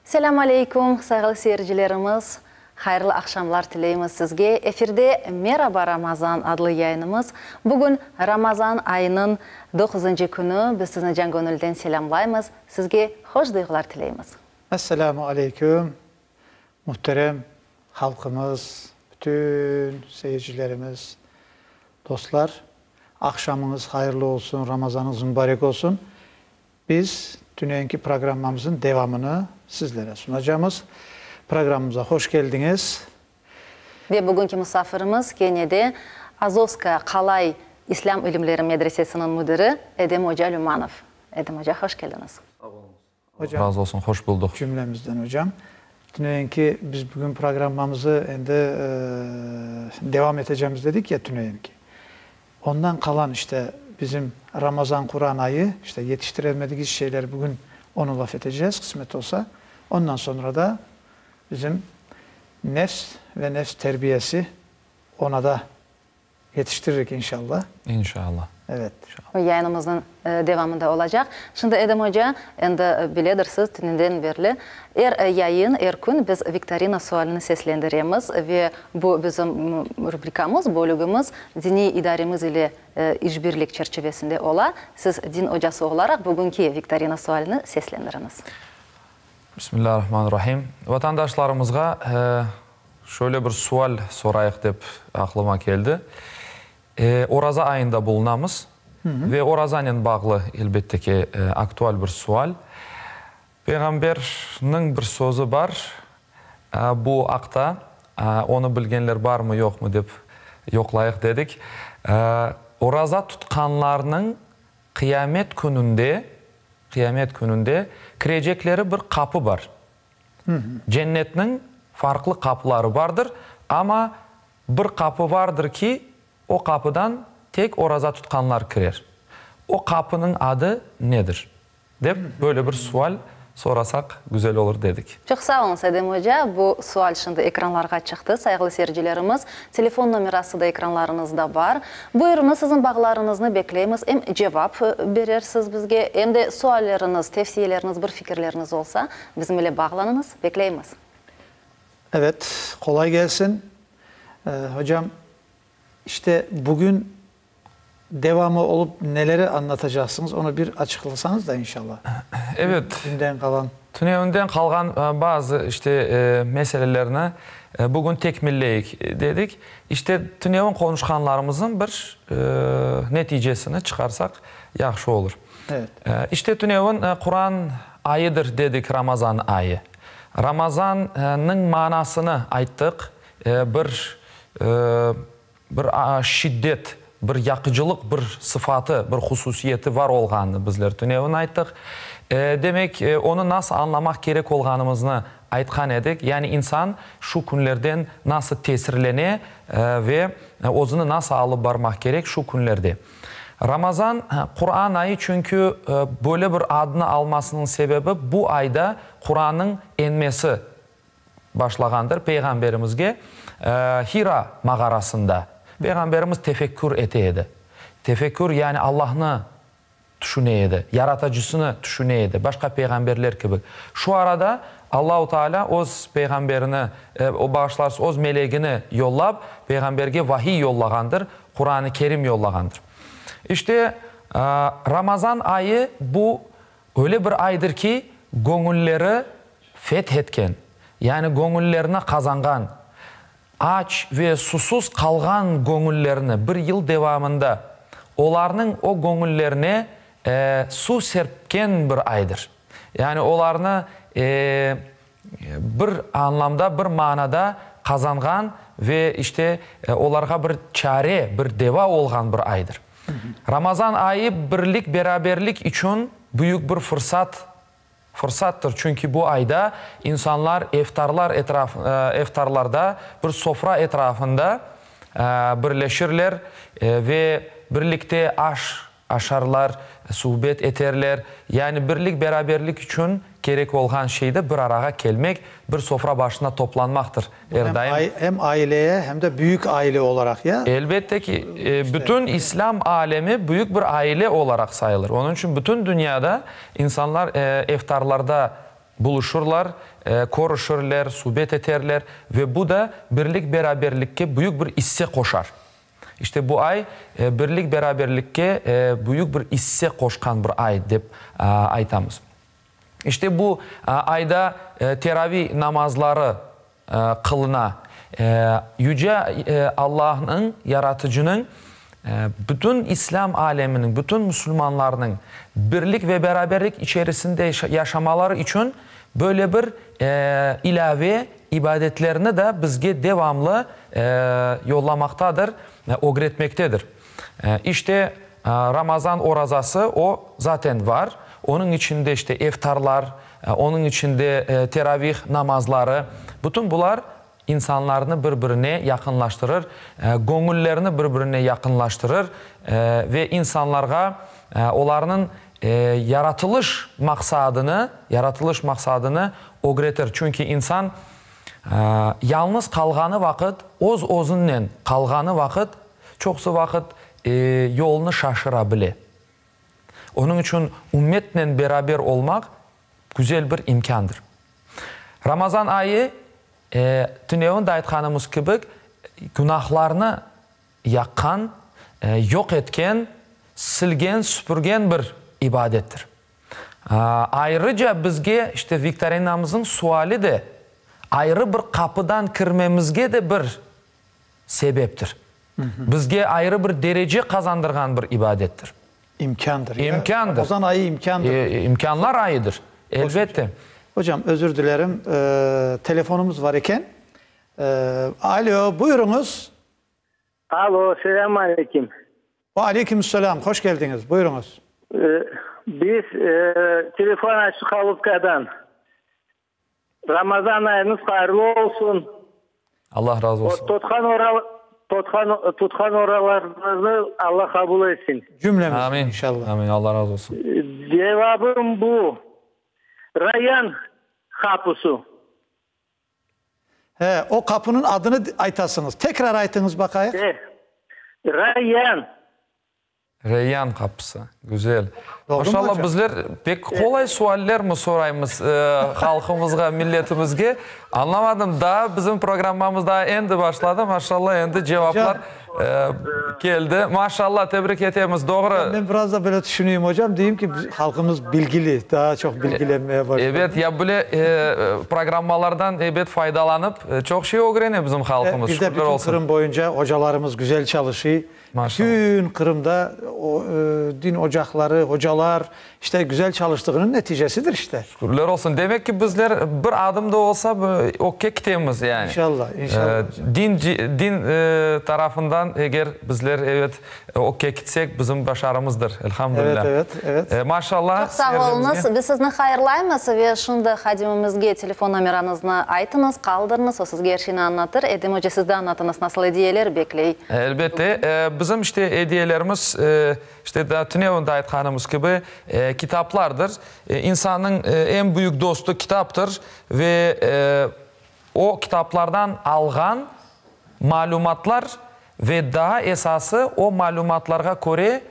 Selamun Aleyküm, sayılı seyircilerimiz. Hayırlı akşamlar tileyimiz sizge. Efirde Merhaba Ramazan adlı yayınımız. Bugün Ramazan ayının 9. günü. Biz sizni can gönülden selamlayımız. Sizge hoş duygular tileyimiz. Esselamu Aleyküm. Muhterem halkımız, bütün seyircilerimiz, dostlar. Akşamınız hayırlı olsun, Ramazanınız mübarek olsun. Biz dünenki programımızın devamını sizlere sunacağımız. Programımıza hoş geldiniz. Ve bugünkü misafirimiz Kenya'da Azovska Kalay İslam İlimleri Medresesi'nin müdürü Edem Hoca Lümanov. Edem Hoca hoş geldiniz. Hocam, razı olsun, hoş bulduk. Cümlemizden hocam. Dünenki biz bugün programımızı devam edeceğimiz dedik ya dünenki. Ondan kalan işte bizim Ramazan Kur'an ayı işte yetiştiremediğimiz şeyleri bugün onu laf edeceğiz kısmet olsa. Ondan sonra da bizim nefs ve nefs terbiyesi ona da yetiştiririk inşallah. İnşallah. Evet. Yayınımızın devamında olacak. Şimdi Edem Hoca, bilirsiniz tününden beri yayın, gün biz viktorina sualini seslendiremiz ve bu bizim rubrikamız, bölümümüz dini idaremiz ile işbirlik çerçevesinde ola. Siz din hocası olarak bugünkü viktorina sualini seslendiriniz. Bismillahirrahmanirrahim. Vatandaşlarımızga şöyle bir sual sorayık dep aklıma geldi. Oraza ayında bulunamız ve Orazan'ın bağlı elbette ki aktual bir sual. Peygamber'nin bir sözü var. Bu akta onu bilgenler var mı yok mu dep yoklayık dedik. Oraza tutkanlarının kıyamet gününde kirecekleri bir kapı var. Cennetin farklı kapıları vardır ama bir kapı vardır ki o kapıdan tek oraza tutkanlar kirer. O kapının adı nedir? Dep böyle bir sual sorasak güzel olur dedik. Çok sağ olun Edem Hoca. Bu sual şimdi ekranlarga çıktı. Saygılı seyircilerimiz, telefon numarası da ekranlarınızda var. Buyurunuz, sizin bağlarınızı bekleyimiz. Hem cevap verirsiniz bizge, hem de sualleriniz, tavsiyeleriniz, bir fikirleriniz olsa bizimle bağlanınız, bekleyimiz. Evet, kolay gelsin. Hocam, işte bugün devamı olup neleri anlatacaksınız onu bir açıklasanız da inşallah. Evet. Dünden kalan bazı işte meselelerine bugün tekmilleyik dedik. İşte tünevin konuşkanlarımızın bir neticesini çıkarsak yaxşı olur. Evet. İşte tünevin Kur'an ayıdır dedik, Ramazan ayı. Ramazan'ın manasını ayttık. Bir şiddet, bir yakıcılık, bir sıfatı, bir hususiyeti var olğanını bizler tünevin ayttık. Demek onu nasıl anlamak gerek olğanımızını aytkan edik. Yani insan şu günlerden nasıl tesirlene ve özünü nasıl alıp barmak gerek şu günlerde. Ramazan Kur'an ayı çünkü böyle bir adını almasının sebebi bu ayda Kur'an'ın enmesi başlagandır Peygamberimizge. Hira mağarasında Peygamberimiz tefekkür eteydi. Tefekkür yani Allah'ını düşüneydi, yaratıcısını düşüneydi. Başka peygamberler gibi. Şu arada Allahu Teala öz peygamberini, o bağışlarsız öz meleğini yollab, peygamberge vahiy yollagandır, Kur'an-ı Kerim yollagandır. İşte Ramazan ayı bu öyle bir aydır ki gönülleri fethetken, yani gönüllerine kazangan, aç ve susuz kalgan gönüllerini bir yıl devamında onların o gönüllerine su serpken bir aydır. Yani onlarını bir anlamda, bir manada kazangan ve işte onlara bir çare, bir deva olgan bir aydır. Ramazan ayı birlik, beraberlik için büyük bir fırsattır. Çünkü bu ayda insanlar iftarlarda bir sofra etrafında birleşirler ve birlikte aşarlar, sohbet ederler. Yani birlik, beraberlik için gerek olan şeyde bir araya gelmek, bir sofra başına toplanmaktır. Hem aileye hem de büyük aile olarak ya. Elbette ki bütün İslam alemi büyük bir aile olarak sayılır. Onun için bütün dünyada insanlar iftarlarda buluşurlar, koruşurlar, sohbet ederler ve bu da birlik beraberlikke büyük bir hisse koşar. İşte bu ay birlik beraberlikke büyük bir hisse koşkan bir ay dep aytamız. İşte bu ayda teravih namazları kılına. Yüce Allah'ın, yaratıcının bütün İslam aleminin, bütün Müslümanların birlik ve beraberlik içerisinde yaşamaları için böyle bir ilave ibadetlerini de bizge devamlı yollamaktadır, öğretmektedir. İşte Ramazan orazası o zaten var. Onun içinde işte iftarlar, onun içinde teravih namazları, bütün bunlar insanlarını birbirine yakınlaştırır, gönüllerini birbirine yakınlaştırır ve insanlara onların yaratılış maksadını öğretir. Çünkü insan yalnız kalğanı vakit, o'z-o'zunla kalğanı vakit, çoxsu vakit yolunu şaşırabilir. Onun için ümmetle beraber olmak güzel bir imkandır. Ramazan ayı tünevin de aytkanımız gibi günahlarını yakkan, yok etken, silgen, süpürgen bir ibadettir. Ayrıca bizge işte viktorinamızın suali de ayrı bir kapıdan kirmemizge de bir sebeptir. Bizge ayrı bir derece kazandırgan bir ibadettir. İmkandır. İmkandır. Ramazan ayı imkandır. İmkanlar ayıdır. Elbette. Hocam özür dilerim. Telefonumuz var iken. Alo, buyurunuz. Alo, selamünaleyküm. Aleykümselam, hoş geldiniz. Buyurunuz. Biz telefon açtık Haluka'dan. Ramazan ayınız hayırlı olsun. Allah razı olsun. Tutkan oralarınızı Allah kabul etsin. Cümlemiz Amin. inşallah. Amin. Allah razı olsun. Cevabım bu. Rayyan kapısı. O kapının adını aytasınız. Tekrar aytınız bakayım. Rayyan. Reyyan kapısı. Güzel. Doğru mu Maşallah hocam? bizler pek kolay sualler mi sorayımız halkımızga, milletimizge? Anlamadım. Daha bizim programımız daha endi başladı. Maşallah endi cevaplar geldi. Maşallah tebrik edemiz. Doğru. Ben biraz da böyle düşüneyim hocam. Diyeyim ki halkımız bilgili. Daha çok bilgilenmeye başladı. Evet ya böyle programmalardan evet faydalanıp çok şey öğreniyor bizim halkımız. Bir de bütün olsun. Kırım boyunca hocalarımız güzel çalışıyor. Maşallah. Bütün Kırım'da din ocakları, hocalar işte güzel çalıştığının neticesidir işte. Şükürler olsun. Demek ki bizler bir adım da olsa okey kitemiz yani. İnşallah, inşallah. Din tarafından eğer bizler evet okey gitsek bizim başarımızdır. Elhamdülillah. Evet. Maşallah. Çok sağ olunuz. Biz sizni hayırlaymiz ve şimdi hadimimizge telefon numaranızı aytınız, kaldırınız. O sizge her şeyini anlatır. Edim Hoca siz de anlatınız. Nasıl hediyeler bekley? Elbette. Bizim işte hediyelerimiz işte da Tünev'in de aytkanımız gibi kitaplardır. İnsanın en büyük dostu kitaptır ve o kitaplardan algan malumatlar ve daha esası o malumatlara göre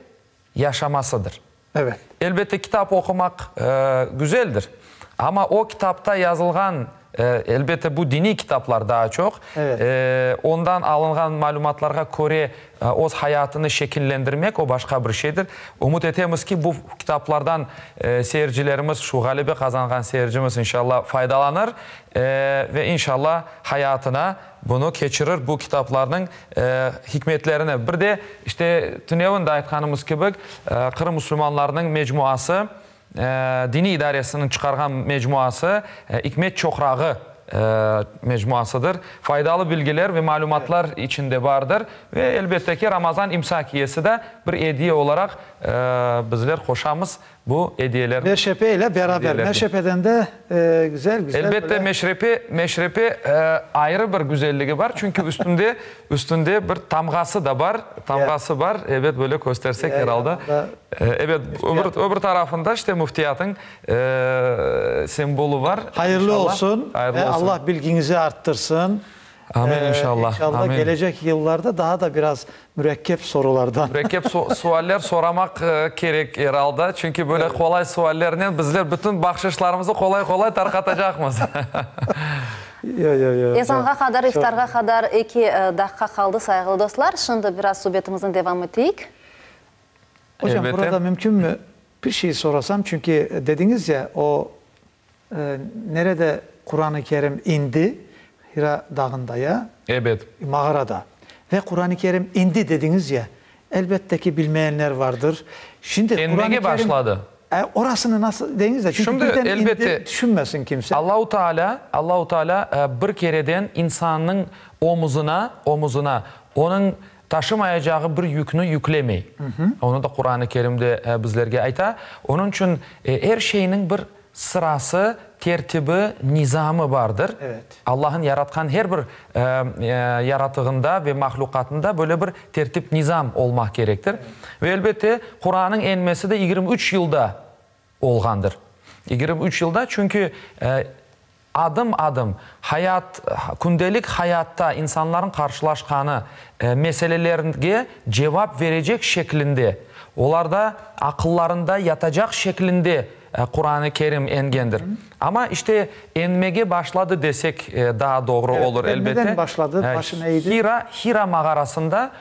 yaşamasıdır. Evet. Elbette kitap okumak güzeldir. Ama o kitapta yazılgan elbette bu dini kitaplar daha çok. Evet. Ondan alınan malumatlara göre o hayatını şekillendirmek o başka bir şeydir. Umut etemiz ki bu kitaplardan seyircilerimiz, şu galibi kazangan seyircimiz inşallah faydalanır ve inşallah hayatına bunu geçirir bu kitapların hikmetlerini. Bir de işte Tünev'in de aytkanımız gibi Kırım Müslümanlarının mecmuası, dini idaresinin çıkargan mecmuası Hikmet Çokrağı mecmuasıdır. Faydalı bilgiler ve malumatlar içinde vardır. Ve elbette ki Ramazan imsakiyesi de bir hediye olarak bizler koşamız bu hediyeler. Meşrepe ile beraber. Meşrepe'den de güzel. Elbette böyle... meşrepe ayrı bir güzelliği var. Çünkü üstünde bir tamgası da var. Tamgası var. Evet böyle göstersek herhalde. Evet öbür tarafında işte müftiyatın sembolü var. Hayırlı İnşallah. olsun. Hayırlı olsun. Allah bilginizi arttırsın. Amin inşallah. İnşallah Amin. gelecek yıllarda daha da biraz mürekkep sorulardan. Mürekkep sualler soramak gerek herhalde. Çünkü böyle kolay suallerle bizler bütün bakışlarımızı kolay tarqatacaqmız. Ezanğa kadar, iftarga kadar 2 dakika kaldı saygılı dostlar. Şimdi biraz sohbetimizin devam ettik. Hocam Elbette. burada mümkün mü bir şey sorasam? Çünkü dediniz ya o nerede Kur'an-ı Kerim indi? Hira Dağı'nda ya, Evet. mağarada. Ve Kur'an-ı Kerim indi dediniz ya, elbette ki bilmeyenler vardır. Şimdi İnmeye başladı. Orasını nasıl dediniz de? Çünkü Şimdi birden elbette indi, düşünmesin kimse. Allahu Teala bir kereden insanın omuzuna onun taşımayacağı bir yükünü yüklemey. Onu da Kur'an-ı Kerim'de bizlerge ayta. Onun için her şeyinin bir sırası, tertibi, nizamı vardır. Evet. Allah'ın yaratkan her bir yaratığında ve mahlukatında böyle bir tertip, nizam olmak gerektir. Evet. Ve elbette Kur'an'ın enmesi de 23 yılda olgandır. 23 yılda çünkü adım adım gündelik hayatta insanların karşılaşkanı meselelerine cevap verecek şeklinde, onlarda akıllarında yatacak şeklinde Kur'an-ı Kerim engendir. Ama işte enmege başladı desek daha doğru olur elbette. Neden başladı? Başı neydi? Hira mağarasında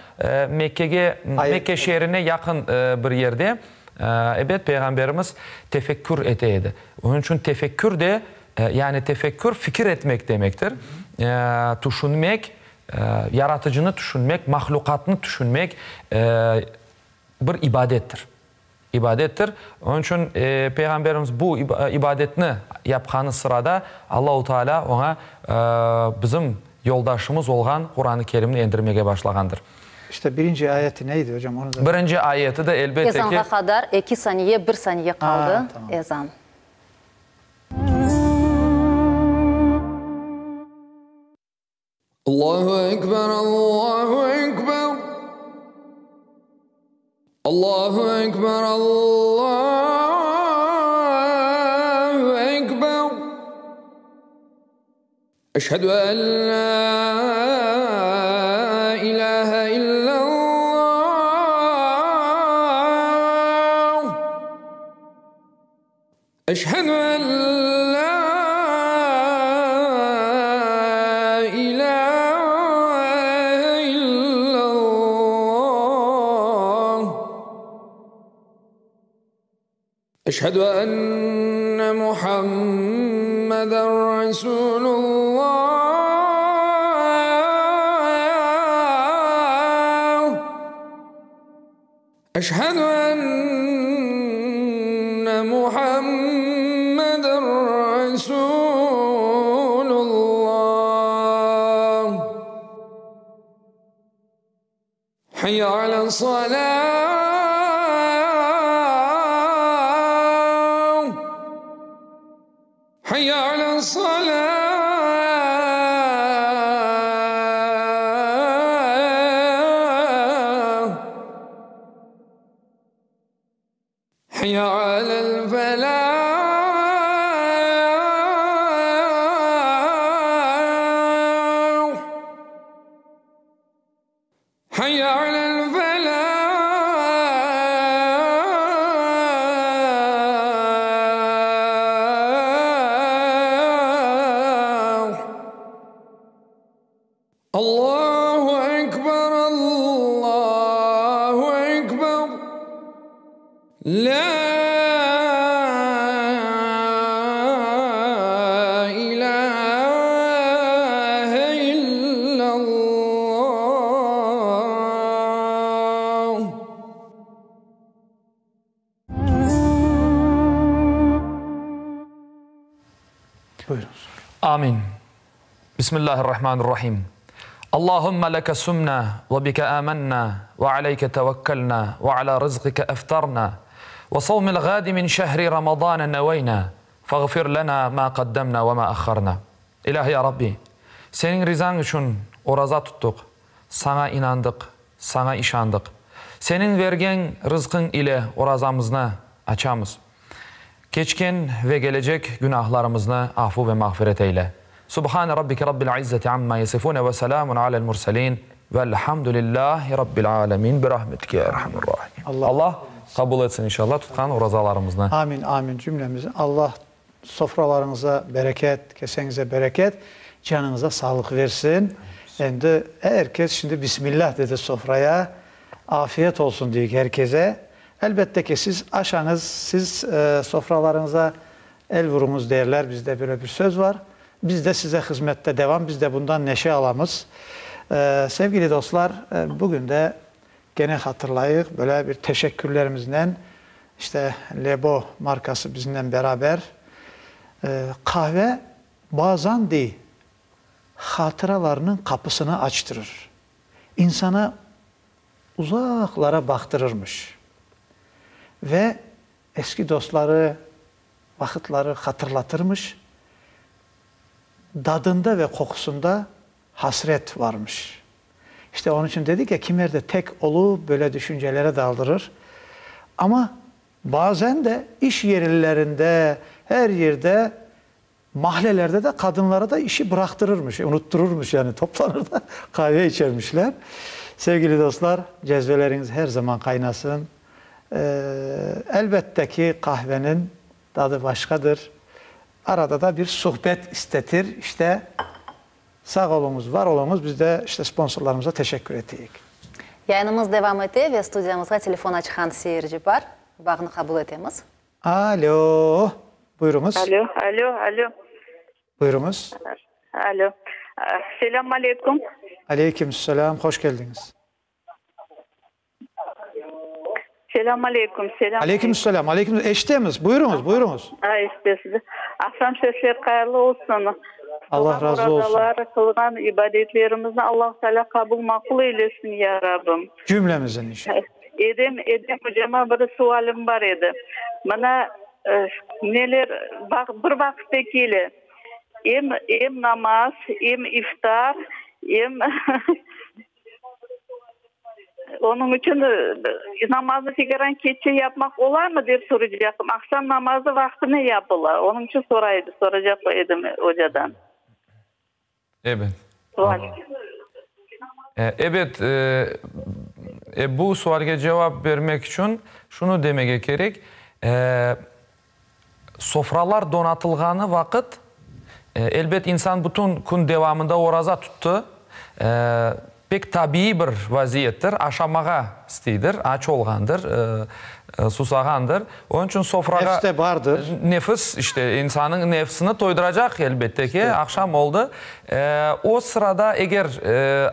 Mekke şehrine yakın bir yerde evet Peygamberimiz tefekkür eteydi. Onun için tefekkür de yani tefekkür fikir etmek demektir. Düşünmek, yaratıcını düşünmek, mahlukatını düşünmek bir ibadettir. İbadettir. Onun için Peygamberimiz bu ibadetini yapkanı sırada Allah-u Teala ona bizim yoldaşımız olan Kur'an-ı Kerim'ni endirmeye başlagandır. İşte birinci ayeti neydi hocam? Onu da... Birinci ayeti de elbette ki... Ezanğa kadar 2 saniye, 1 saniye kaldı. Tamam. Ezan. Allahu Ekber, Allahu Ekber. Allahu Ekber, Allahu Ekber. Eşhedü en la ilahe illallah. Eşhedü en la ilahe illallah. Eşhedü enne Muhammeden Resulullah. Eşhedü enne Muhammeden Resulullah. Hayya ala salat. حي على الصلاة حي على الفلاح حي على الله أكبر الله أكبر لا إله إلا الله. Buyurun. Amin. Bismillahirrahmanirrahim. اللهم لك سمنا وبك آمنا وعليك توكلنا وعلى رزقك أفطرنا وصوم الغد من شهر رمضان نوينا فاغفر لنا ما قدمنا وما أخرنا. İlahi ya Rabbi, senin rızan için oraza tuttuk, sana inandık, sana işandık. Senin vergen rızkın ile orazamızı açamız. Geçken ve gelecek günahlarımızı affu ve mağfiret eyle. Subhane rabbike rabbil izzeti amma yasifun ve selamun alel murselin velhamdülillahi rabbil alemin bi rahmetike ya erhamurrahim. Allah kabul etsin inşallah tutkan orazalarımızdan. Amin, amin cümlemizi. Allah sofralarınıza bereket, kesenize bereket, canınıza sağlık versin. Şimdi herkes şimdi Bismillah dedi sofraya. Afiyet olsun diyor herkese. Elbette ki siz aşanız, siz sofralarınıza el vurunuz derler. Bizde böyle bir söz var. Biz de size hizmette devam, biz de bundan neşe alamız. Sevgili dostlar, bugün de gene hatırlayık böyle bir teşekkürlerimizle işte Lebo markası bizimle beraber kahve bazen değil hatıralarının kapısını açtırır. İnsana uzaklara baktırırmış. Ve eski dostları, vakitleri hatırlatırmış. Dadında ve kokusunda hasret varmış. İşte onun için dedik ya kim yerde tek olup böyle düşüncelere daldırır. Ama bazen de iş yerlerinde, her yerde, mahallelerde de kadınlara da işi bıraktırırmış, unuttururmuş yani toplanır da kahve içermişler. Sevgili dostlar, cezveleriniz her zaman kaynasın. Elbette ki kahvenin tadı başkadır. Arada da bir sohbet istetir. İşte sağ olunuz, var olunuz. Biz de işte sponsorlarımıza teşekkür ettik. Yayınımız devam etti ve stüdyamızda telefon açan seyirci var. Bağını kabul edemiz. Alo. Buyurunuz. Alo. Buyurunuz. Alo. Selamun aleyküm. Aleykümselam. Hoş geldiniz. Selamun aleyküm. Aleykümselam. Eştemiz. Buyurunuz. İşte akşam sesler hayırlı olsun. Allah razı olsun. Kılgan ibadetlerimizi Allah Teala kabul makul eylesin ya Rabbim. Cümlemizin inşallah. Edem hocama bir sualım var idi. Bana neler bir vakitte gele. Hem namaz, hem iftar, hem onun için namazı sigaran keçe yapmak olar mı diye soracaktım. Akşam namazı vaktine yapılar. Onun için soracaktım hocadan. Evet. Sual. Evet, bu sualga cevap vermek için şunu demek gerek. Sofralar donatılğanı vakit elbet insan bütün gün devamında oraza tuttu. Pek tabii bir vaziyettir. Aşamağa isteydir, aç olğandır, susağandır. Onun için sofraga... Nefs de vardır. Nefis, işte insanın nefsini toyduracak elbette ki. Akşam oldu. O sırada eğer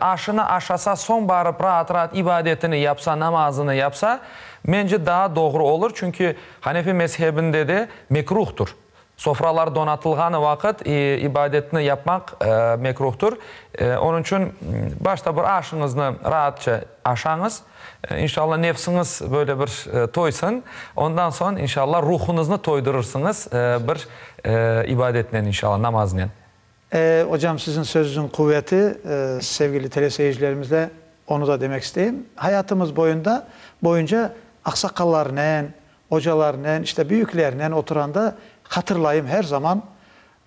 aşını aşasa, son barıp rahat ibadetini yapsa, namazını yapsa, bence daha doğru olur. Çünkü Hanefi mezhebinde de mekruhtur. Sofralar donatılğanı vakit ibadetini yapmak mekruhtur. Onun için başta bir aşınızını rahatça aşanız. İnşallah nefsiniz böyle bir toysun. Ondan sonra inşallah ruhunuzu toydurursunuz bir ibadetle inşallah, namazla. Hocam sizin sözünüzün kuvveti sevgili teleseyircilerimizle onu da demek isteyeyim. Hayatımız boyunca aksakallarla, hocalarla, işte büyüklerle oturanda hatırlayayım her zaman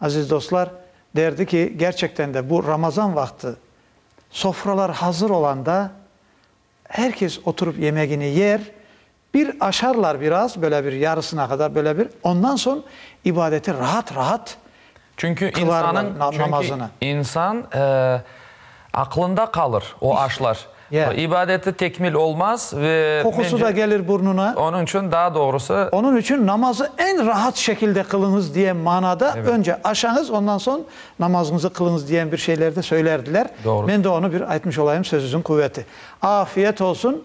aziz dostlar derdi ki gerçekten de bu Ramazan vakti sofralar hazır olanda herkes oturup yemeğini yer, bir aşarlar biraz böyle bir yarısına kadar böyle bir ondan sonra ibadeti rahat çünkü namazını. İnsan aklında kalır o aşlar. Yeah. İbadeti tekmil olmaz ve kokusu da gelir burnuna. Onun için daha doğrusu onun için namazı en rahat şekilde kılınız diye manada önce aşanız ondan sonra namazınızı kılınız diyen bir şeyler de söylerdiler. Doğru. Ben de onu bir aytmış olayım sözünüzün kuvveti. Afiyet olsun.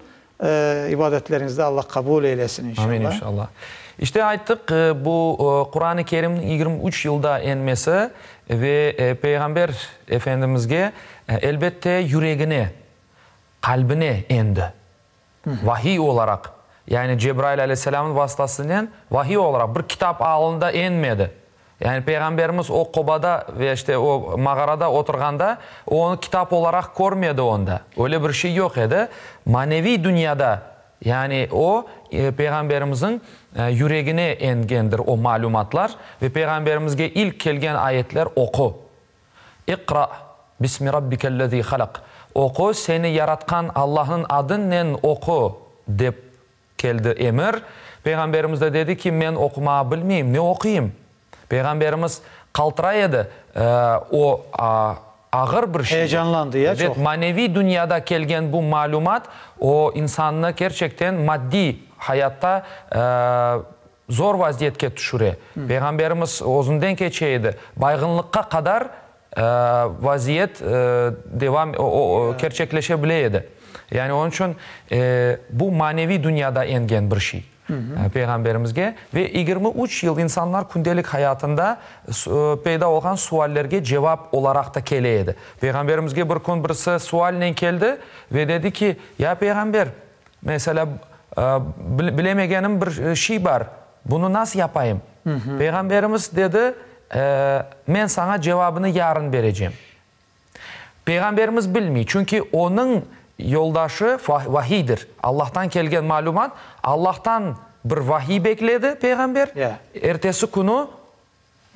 İbadetlerinizde Allah kabul eylesin inşallah. Amin inşallah. İşte ayttık bu Kur'an-ı Kerim'in 23 yılda inmesi ve Peygamber Efendimiz'e elbette yüreğine, kalbine indi. Vahiy olarak. Yani Cebrail Aleyhisselam'ın vasıtasıyla vahiy olarak bir kitap alında inmedi. Yani Peygamberimiz o Kuba'da ve işte o mağarada oturganda onu kitap olarak görmedi onda. Öyle bir şey yok idi. Manevi dünyada yani o Peygamberimizin yüreğine engendir o malumatlar ve Peygamberimizge ilk gelgen ayetler oku. İqra bismi rabbikellezî halak. Oku, seni yaratkan Allah'ın adıyla oku dep keldi emir. Peygamberimiz de dedi ki men okumayı bilmeyeyim, ne okuyayım? Peygamberimiz kaltıraydı o ağır bir şey. Heyecanlandı ya evet, çok. Manevi dünyada kelgen bu malumat o insanı gerçekten maddi hayatta zor vaziyetke düşüre. Peygamberimiz özünden geçeydi. Baygınlıkka kadar vaziyet devam gerçekleşebileydi. Yani onun için bu manevi dünyada engen bir şey. Peygamberimizge ve 23 yıl insanlar gündelik hayatında peyda olan suallerge cevap olarak da keleydi. Peygamberimizge bir gün birisi sualle geldi ve dedi ki ya peygamber mesela bilemegenim bir şey var. Bunu nasıl yapayım? Peygamberimiz dedi ben sana cevabını yarın vereceğim. Peygamberimiz bilmiyor. Çünkü onun yoldaşı vahiydir. Allah'tan kelgen malumat. Allah'tan bir vahiy bekledi peygamber. Ertesi günü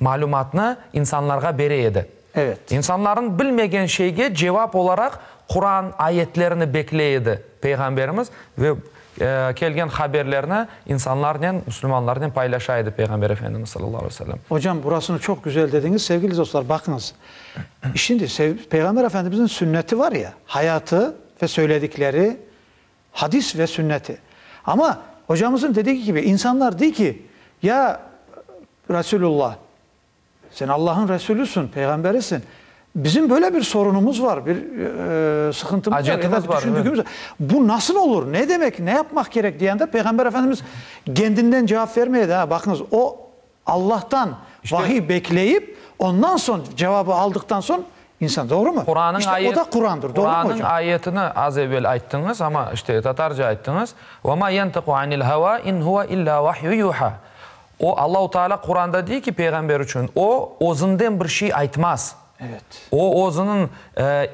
malumatını insanlarga bereydi. Evet. İnsanların bilmegen şeyge cevap olarak Kur'an ayetlerini bekleydi peygamberimiz ve kelgen haberlerini insanlarla, Müslümanlarla paylaşaydı Peygamber Efendimiz sallallahu aleyhi ve sellem. Hocam burasını çok güzel dediniz. Sevgili dostlar bakınız. Şimdi Peygamber Efendimizin sünneti var ya, hayatı ve söyledikleri, hadis ve sünneti. Ama hocamızın dediği gibi insanlar diyor ki ya Resulullah sen Allah'ın Resulüsün, peygamberisin. Bizim böyle bir sorunumuz var, bir sıkıntımız Acetimiz var. Düşündüğümüz evet. Bu nasıl olur? Ne demek? Ne yapmak gerek diyende Peygamber Efendimiz kendinden cevap vermeyedi. Ha, bakınız o Allah'tan vahiy bekleyip ondan sonra cevabı aldıktan sonra insan doğru mu? Kur'an'ın işte o da Kur'an'dır. Doğru mu hocam? Kur'an'ın ayetini az evvel ayttınız ama işte Tatarca ayttınız. وَمَا يَنْتَقُ عَنِ الْهَوَا اِنْ هُوَ اِلَّا وَحْيُ يُوحَى. O Allah-u Teala Kur'an'da değil ki peygamber için o özünden bir şey aytmaz. Evet. O özünün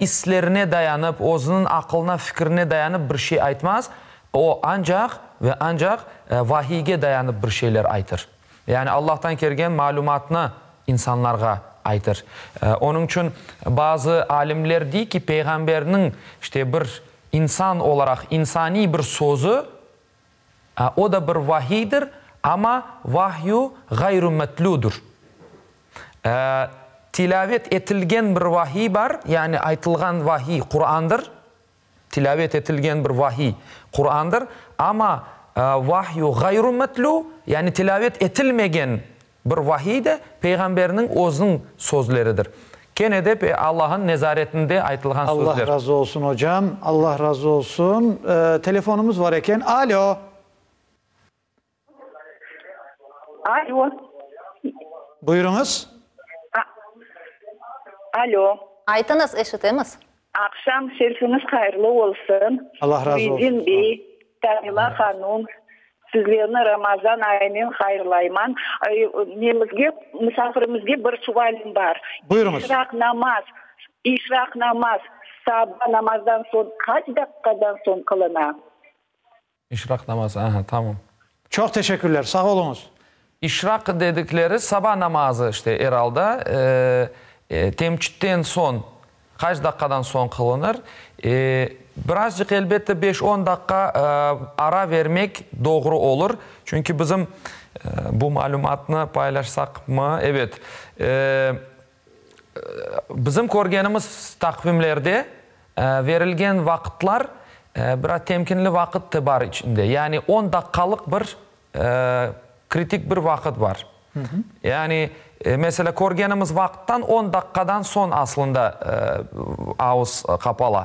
islerine dayanıp, özünün aklına, fikrine dayanıp bir şey aytmaz. O ancak ve ancak vahiyge dayanıp bir şeyler aytır. Yani Allah'tan kelgen malumatını insanlarga aytır. Onun için bazı alimler diyor ki peygamberinin işte bir insan olarak insani bir sözü o da bir vahiydir ama vahyu gayru metludur. Tilavet etilgen bir vahiy var. Yani aytılgan vahiy Kur'an'dır. Tilavet etilgen bir vahiy Kur'an'dır. Ama vahyu gayru metlu yani tilavet etilmegen bir vahiy de peygamberinin özünün sözleridir. Gene de Allah'ın nezaretinde aytılgan Allah sözler. Allah razı olsun hocam. Allah razı olsun. Telefonumuz var eken. Alo. Alo. Buyurunuz. Alo. Aytınız, eşitemiz. Akşam şerifiniz hayırlı olsun. Allah razı olsun. Bizim bir Tanila Hanım sizlerini Ramazan ayının hayırlayman. Misafirimizge bir sualim var. Buyurunuz. İşrak namaz sabah namazdan sonra kaç dakikadan sonra kılına? İşrak namazı. Aha, tamam. Çok teşekkürler. Sağ olunuz. İşrak dedikleri sabah namazı işte herhalde temçitten son kaç dakikadan son kılınır. Birazcık elbette 5-10 dakika ara vermek doğru olur. Çünkü bizim bu malumatını paylaşsak mı? Evet. Bizim görgenimiz takvimlerde verilgen vakitler biraz temkinli vakit de var içinde. Yani 10 dakikalık bir kritik bir vakit var. Yani mesela görgenimiz vakitten 10 dakikadan son aslında ağız kapalı.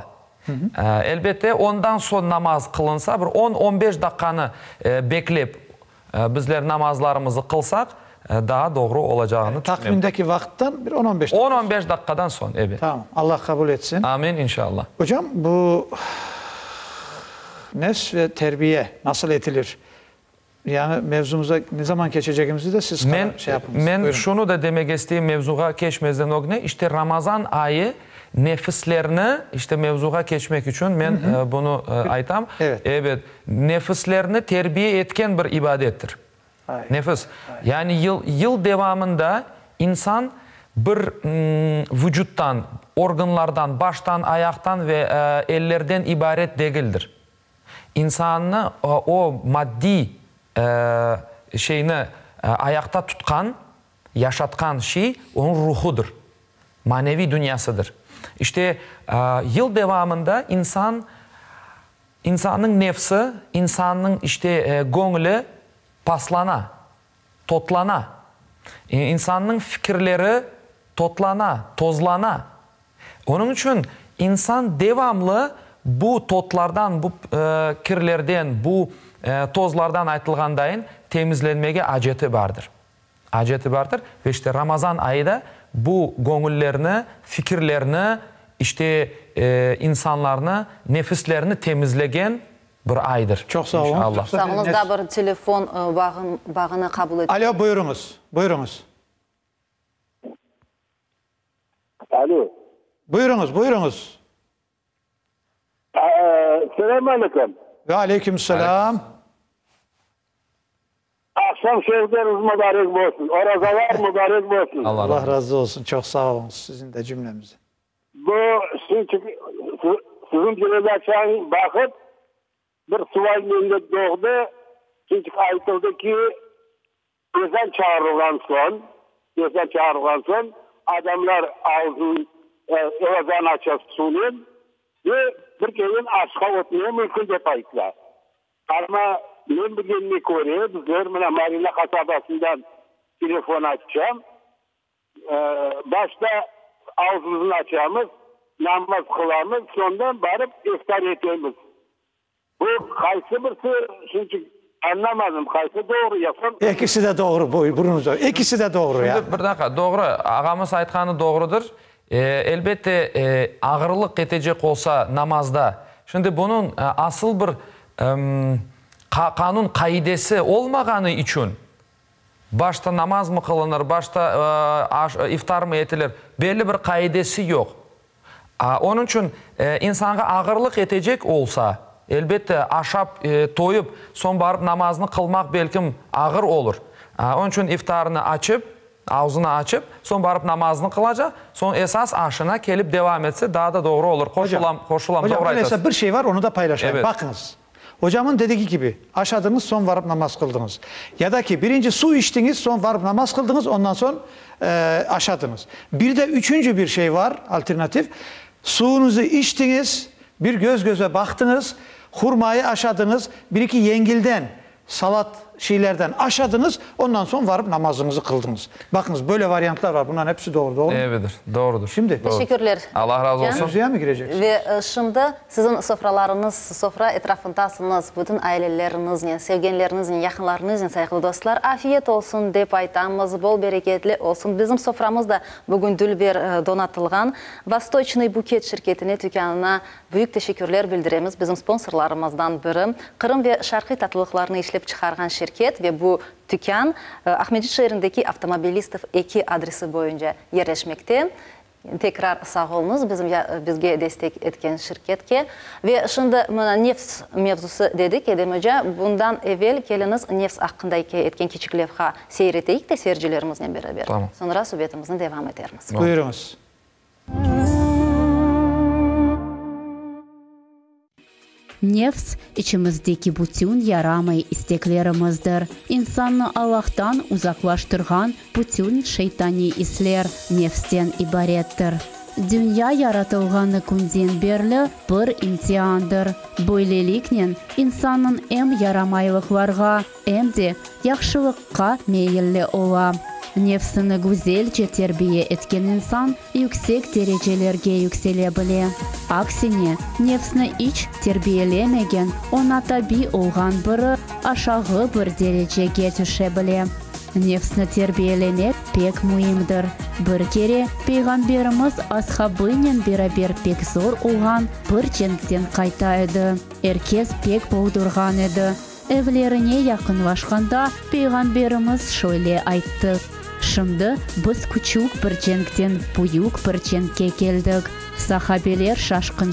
Elbette ondan son namaz kılınsa bir 10-15 dakikanı bekleyip bizler namazlarımızı kılsak daha doğru olacağını düşünüyorum. Takvimdeki vakitten bir 10-15 dakika. 10-15 dakikadan son evet. Tamam. Allah kabul etsin. Amin inşallah. Hocam bu nes ve terbiye nasıl etilir? Yani mevzumuza ne zaman geçeceğimizi de siz şey yapınız. Ben Buyurun. şunu da demek isteyeyim mevzuğa geçmezden önce işte Ramazan ayı nefislerini işte mevzuğa geçmek için ben bunu aytam. Evet. Nefislerini terbiye etken bir ibadettir. Hayır. Nefis. Yani yıl devamında insan bir vücuttan, organlardan, baştan, ayaktan ve ellerden ibaret değildir. İnsanı o maddi şeyini ayakta tutkan, yaşatkan şey onun ruhudur. Manevi dünyasıdır. İşte yıl devamında insanın nefsi, insanın işte gönlü paslana, totlana. İnsanın fikirleri totlana, tozlana. Onun için insan devamlı bu totlardan, bu kirlerden, bu tozlardan aytılgandayın temizlenmege aceti vardır. Aceti vardır ve işte Ramazan ayında bu gönüllerini, fikirlerini, işte insanlarını, nefislerini temizlegen bir aydır. Çok sağ olun. İnşallah. Sağınızda bir telefon bağını kabul edin. Alo, buyurunuz. Buyurunuz. Alo. Buyurunuz. Selamun aleyküm. Ve aleykümselam. Akşam şevkleriniz mübarek olsun. Orazalar mübarek olsun. Allah razı olsun. Çok sağ olun sizin de cümlemizi. Bu sizin cümleden bakıp bir sual mende doğdu. Çünkü aytıldı ki ezan çağrılgan son adamlar ağzını ezan açıp sunuyor ve bir kelin aşka otmaya mümkün de aytlar. Ama ben bugün koruyor. Bizler Marina kasabasından telefon açacağım. Başta ağzımızı açacağımız, namaz kılamız, sondan varıp iftar etmemiz. Bu kaysı birisi, çünkü anlamadım, kaysı doğru yapsam. İkisi de doğru, buyurunuz. İkisi de doğru ya. Bir dakika, doğru. Ağamız aytkanı doğrudur. Elbette ağırlık etecek olsa namazda. Şimdi bunun asıl bir kanun kaidesi olmaganı için başta namaz mı kılınır, başta iftar mı etilir, belli bir kaidesi yok. Onun için insana ağırlık etecek olsa elbette aşap toyup son barıp namazını kılmak belkim ağır olur. Onun için iftarını açıp, ağzını açıp son barıp namazını kılacak, son esas aşına gelip devam etse daha da doğru olur. Koşulam hocam öyleyse bir şey var, onu da paylaşayım. Evet. Bakınız. Hocamın dediği gibi aşadınız, son varıp namaz kıldınız. Ya da ki birinci su içtiniz, son varıp namaz kıldınız, ondan sonra aşadınız. Bir de üçüncü bir şey var, alternatif. Suyunuzu içtiniz, bir göz göze baktınız, hurmayı aşadınız, bir iki yengilden, salat şeylerden aşadınız, ondan sonra varıp namazınızı kıldınız. Bakınız böyle varyantlar var, bunların hepsi doğru. Evet, doğrudur. Şimdi Teşekkürler. Allah razı olsun. mevzuya mı gireceksiniz? Ve şimdi sizin sofra etrafındasınız, bütün ailelerinizin, sevgenlerinizin, yakınlarınızın, saygılı dostlar, afiyet olsun deyip aytamiz, bol bereketli olsun. Bizim soframızda bugün Dülber donatılgan Vostochny Buket şirketine, dükkanına büyük teşekkürler bildiremiz. Bizim sponsorlarımızdan biri. Kırım ve Şarkı tatlılıklarını işlep çıkargan şirket ve bu dükkan Ahmedci şehrindeki Avtomobilistov 2 adresi boyunca yerleşmekte. Tekrar sağ olunuz bizge destek etken şirketke. Ve şimdi nefs mevzusu dedik Edem Hoca. Bundan evvel keliniz nefs hakkında etken küçük levha seyreteyik de seyircilerimizle beraber. Tamam. Sonra sohbetimizin devam ederiz. Buyurunuz. Nefs içimizdeki bütün yaramay isteklerimizdir. İnsanı Allah'tan uzaklaştırgan bütün şeytani isler nefsten ibarettir. Dünya yaratılganı günden berli bir imtihandır. Böylelikle insanın hem yaramaylıklarga hem de yaxşılıkka meyilli ola. Nefsini güzelce terbiye etken insan yüksek derecelerge yükselebilir. Aksine nefsini hiç terbiyelemegen ona tabi olgan biri aşağı bir derecege düşebilir. Nefsini terbiyelemek pek mühimdir. Bir kere Peygamberimiz ashabıyla beraber pek zor olgan bir cenkten kaytaydı. Herkes pek boğdurgan edi. Evlerine yakınlaşkanda Peygamberimiz şöyle ayttı. Şimdi biz küçük bir cenkten büyük bir cenkке geldik. Sahabeler şaşkın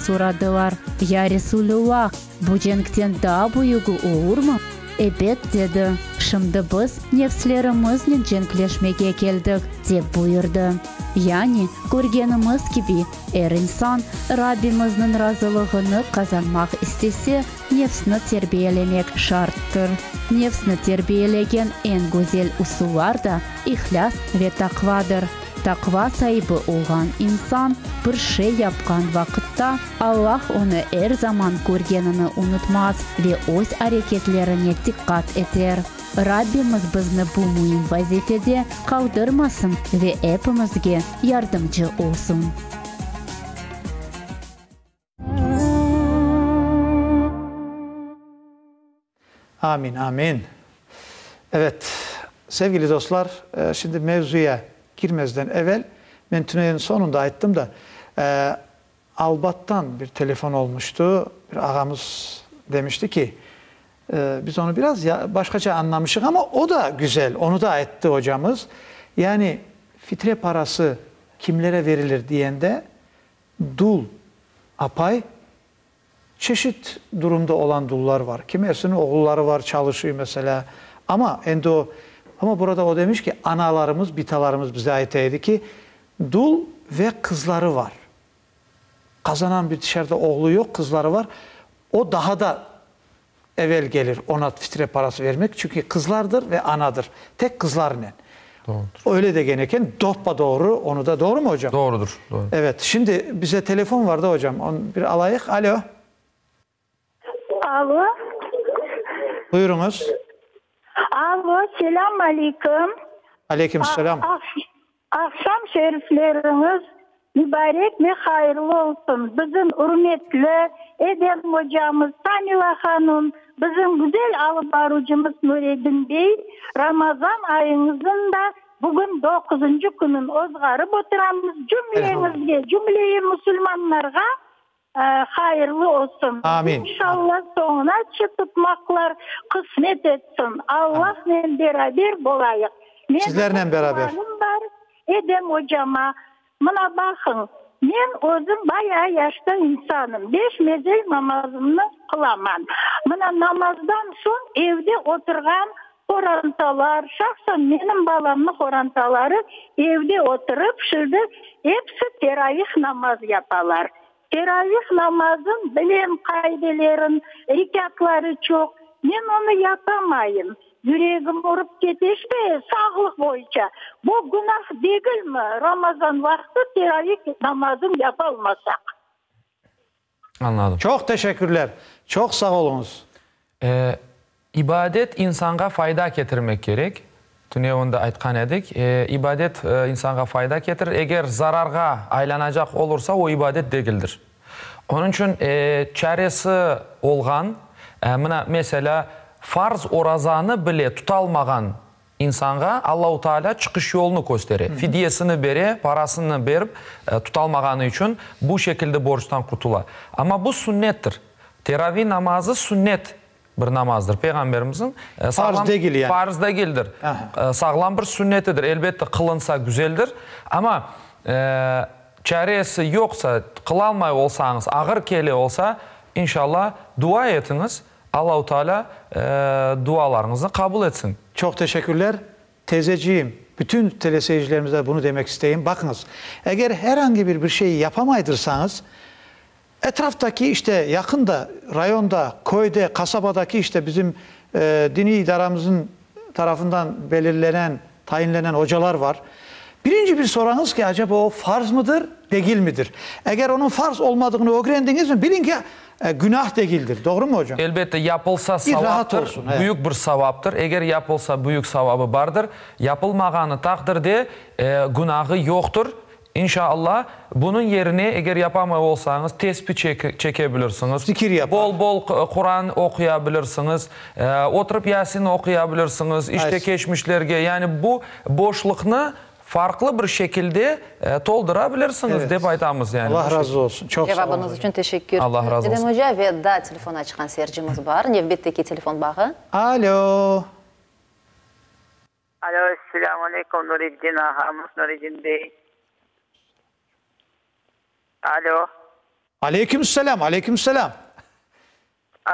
soradılar. Ya Resulullah, bu cenkten daha büyüğü olur mu? Evet dedi. Şimdi biz nefslerimizle cenkleşmeye geldik dep buyurdu. Yani görgenimiz gibi er insan Rabbimizin razılığını kazanmak istese nefsini terbiyelemek şarttır. Nefsini terbiyelegen en güzel usullar da ihlas ve takvadır. Takva sahibi olan insan bir şey yapkan vakitte Allah onu her zaman görgenini unutmaz ve öz hareketlerine dikkat eder. Rabbimiz bizni bu mühim vazifede kaldırmasın ve hepimizge yardımcı olsun. Amin, amin. Evet, sevgili dostlar, şimdi mevzuya girmezden evvel ben tünelin sonunda aytdım da Albat'tan bir telefon olmuştu. Bir ağamız demişti ki biz onu biraz başkaca anlamışık ama o da güzel. Onu da etti hocamız. Yani fitre parası kimlere verilir diyende dul, apay çeşit durumda olan dullar var. Kimisinin oğulları var, çalışıyor mesela. Ama burada o demiş ki analarımız, bitalarımız bize ait ki dul ve kızları var. Kazanan bir dışarıda oğlu yok, kızları var. O daha da evvel gelir ona fitre parası vermek. Çünkü kızlardır ve anadır. Tek kızlarla. Doğrudur. Öyle de geneken doppa doğru. Onu da doğru mu hocam? Doğrudur. Doğru. Evet. Şimdi bize telefon vardı hocam. Onu bir alayık. Alo. Alo. Buyurunuz. Alo. Selam aleyküm. Aleyküm selam. Akşam şerifleriniz mübarek ve hayırlı olsun. Bizim hürmetli Edem hocamız Tanila Hanım, bizim güzel alıp barucumuz Nureddin Bey, Ramazan ayınızın da bugün 9. günün ozgarıp oturamız. Cümlenizge, cümleyi Müslümanlarga hayırlı olsun. Amin. İnşallah sonuna çıtıtmaklar kısmet etsin. Allah'la beraber bolayık. Sizlerle beraber. Edem hocama, buna bakın, ben özüm bayağı yaşta insanım. 5 mezhel namazını kılaman. Buna namazdan son evde oturgan korantalar, şahsen benim balamın korantaları evde oturup şimdi hepsi teravih namaz yaparlar. Teravih namazın bilen kaydelerin, rikatları çok. Ben onu yapamayım. Yüreğim vurup ketişti sağlık boyunca. Bu günah değil mi? Ramazan vakti teravih namazın yapılmasak. Anladım. Çok teşekkürler. Çok sağ olunuz. İbadet insanga fayda getirmek gerek. Tüne onda aytkan edik. İbadet insanga fayda getirir. Eğer zararga aylanacak olursa o ibadet değildir. Onun için çaresi olgan, mesela farz orazanı bile tutalmagan insanga Allah-u Teala çıkış yolunu gösterir. Fidyesini bere, parasını berip tutalmaganı için bu şekilde borçtan kurtular. Ama bu sünnettir. Teravih namazı sünnet bir namazdır. Peygamberimizin farz değil yani. Farz değildir. Sağlam bir sünnetidir. Elbette kılınsa güzeldir. Ama çaresi yoksa, kılalmay olsanız, ağır keli olsa inşallah dua etiniz. Allah-u Teala dualarınızı kabul etsin. Çok teşekkürler. Teyzeciğim, bütün teleseyircilerimize bunu demek isteyeyim. Bakınız, eğer herhangi bir şeyi yapamaydırsanız, etraftaki işte yakında, rayonda, köyde, kasabadaki işte bizim dini idaramızın tarafından belirlenen, tayinlenen hocalar var. Birinci bir soranız ki acaba o farz mıdır, değil midir? Eğer onun farz olmadığını öğrendiniz mi bilin ki günah değildir. Doğru mu hocam? Elbette yapılsa savaptır, olsun, büyük bir savaptır. Eğer yapılsa büyük savabı vardır. Yapılmağanı takdirde günahı yoktur. İnşallah bunun yerine eğer yapamay olsanız tesbih çekebilirsiniz. Zikir yapar. Bol bol Kur'an okuyabilirsiniz. Oturup Yasin okuyabilirsiniz. İşte geçmişlerge yani bu boşlukunu farklı bir şekilde doldurabilirsiniz evet. Dep aytamız yani. Allah razı olsun. Çok sağ olun. Cevabınız için teşekkür. Allah razı olsun. Edem Hoca ve da telefona çıkan seyircimiz var. Nevbet'teki telefon bağı. Alo. Alo, selamun aleyküm Nureddin ağamız, Nureddin Bey. Alo. Aleykümselam, aleykümselam.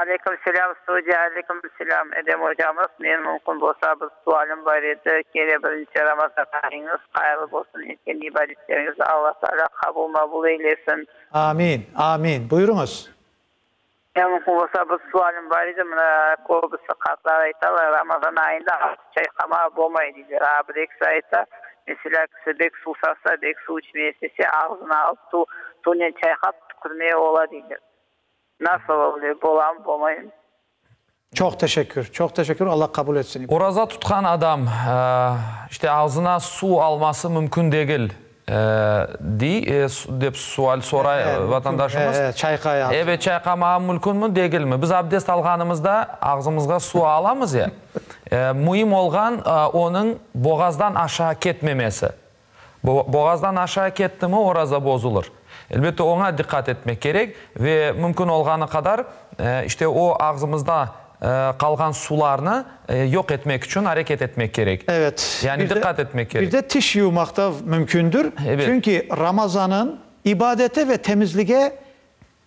Aleyküm selam Suudi, aleyküm selam Edem hocamız. Men mümkün bolsa bir sualım var edi. Kere birinci Ramazan ayınız hayırlı olsun. Etken ibadetlerinizi Allah Teala kabul eylesin. Amin. Amin. Buyurunuz. Men mümkün bolsa bir sualım var edi. Mına köpüsü katlar aytalar Ramazan ayında çayqama bolmaydı diýer. Abi ayta mesela bek su sassa, bek su içmeyesi ağzına alıp tuğun çayqap tükürmeye ola diýer. Nasıl oluyor? Bolan bolmayın. Çok teşekkür. Çok teşekkür. Allah kabul etsin. Oraza tutkan adam işte ağzına su alması mümkün değil deyip sual soray vatandaşımız. Çaykaya. Evet, çayqamağı mümkün mü değil mi? Biz abdest alganımızda ağzımızga su alamız ya. Mühim olgan onun boğazdan aşağı ketmemesi. Boğazdan aşağı ketdi mi oraza bozulur. Elbette ona dikkat etmek gerek ve mümkün olganı kadar işte o ağzımızda kalgan sularını yok etmek için hareket etmek gerek. Evet. Yani dikkat etmek gerek. Bir de tiş yumak da mümkündür. Evet. Çünkü Ramazan'ın ibadete ve temizliğe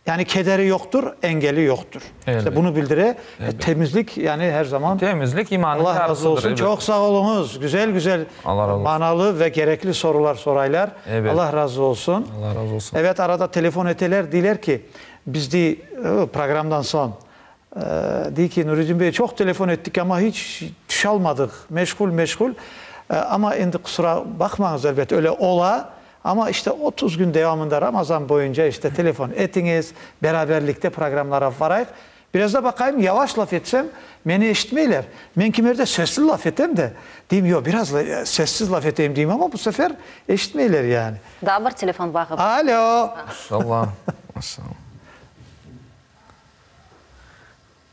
yani kederi yoktur, engeli yoktur. Evet. İşte bunu bildire. Temizlik yani her zaman. Temizlik imanın Allah razı yarısıdır. olsun. Evet. Çok sağ olunuz. Güzel güzel manalı ve gerekli sorular soraylar. Evet. Allah razı olsun. Allah razı olsun. Evet, arada telefon eteler diler ki biz de programdan son diyor ki Nurettin Bey çok telefon ettik ama hiç çalmadık. Meşgul. Ama indi kusura bakmanız elbette öyle ola. Ama işte 30 gün devamında Ramazan boyunca işte telefon etiniz, beraberlikte programlara varayıq. Biraz da bakayım yavaş laf etsem beni eşitmeyler. Ben kimerde sessiz laf etem de diyeyim yok biraz sessiz laf eteyim diyeyim ama bu sefer eşitmeyler yani. Daha bir telefon bakıp. Alo. Maşallah. Maşallah.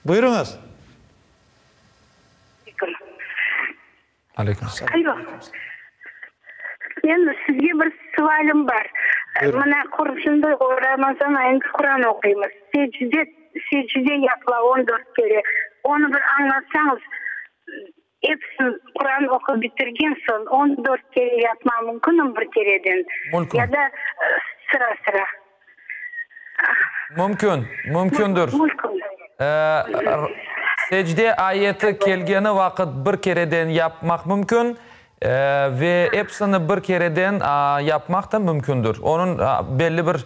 Buyurunuz. Aleykümselam. Alo. Ben sizge bir sualım var. Mana şimdi Ramazan ayında Kur'an okuyumuz. Secde yapla 14 kere. Onu bir anlatsanız hepsini Kur'an oku bitirgen son 14 kere yapmam mümkün bir kereden. Mümkün. Ya da sıra. Mümkündür. Mümkün. Secde ayeti kelgeni vakit bir kereden yapmak mümkün ve hepsini bir kereden yapmak da mümkündür. Onun belli bir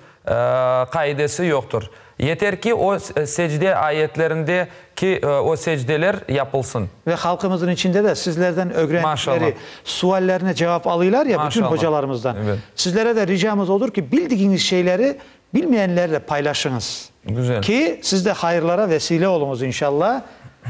kaidesi yoktur. Yeter ki o secde ayetlerinde ki o secdeler yapılsın. Ve halkımızın içinde de sizlerden öğrendikleri suallerine cevap alıyorlar ya bütün hocalarımızdan. Evet. Sizlere de ricamız olur ki bildiğiniz şeyleri bilmeyenlerle paylaşınız. Güzel. Ki siz de hayırlara vesile olunuz inşallah.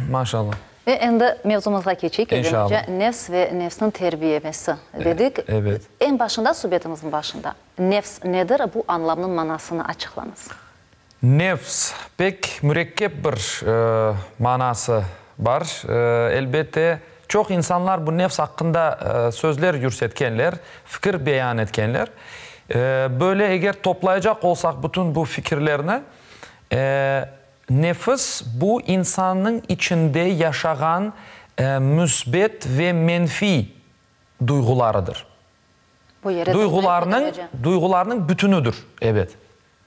Maşallah. Ve endi mevzumuza geçik. İnşallah. Nefs ve nefsin terbiyemesi dedik. Evet. En başında, suhbetimizin başında. Nefs nedir? Bu anlamının manasını açıklanız. Nefs pek mürekkep bir manası var. Elbette çok insanlar bu nefs hakkında sözler yürsetkenler, fikir beyan etkenler. Böyle eğer toplayacak olsak bütün bu fikirlerini, nefis bu insanın içinde yaşayan müsbet ve menfi duygularıdır. Bu yere duygularının bütünüdür. Evet.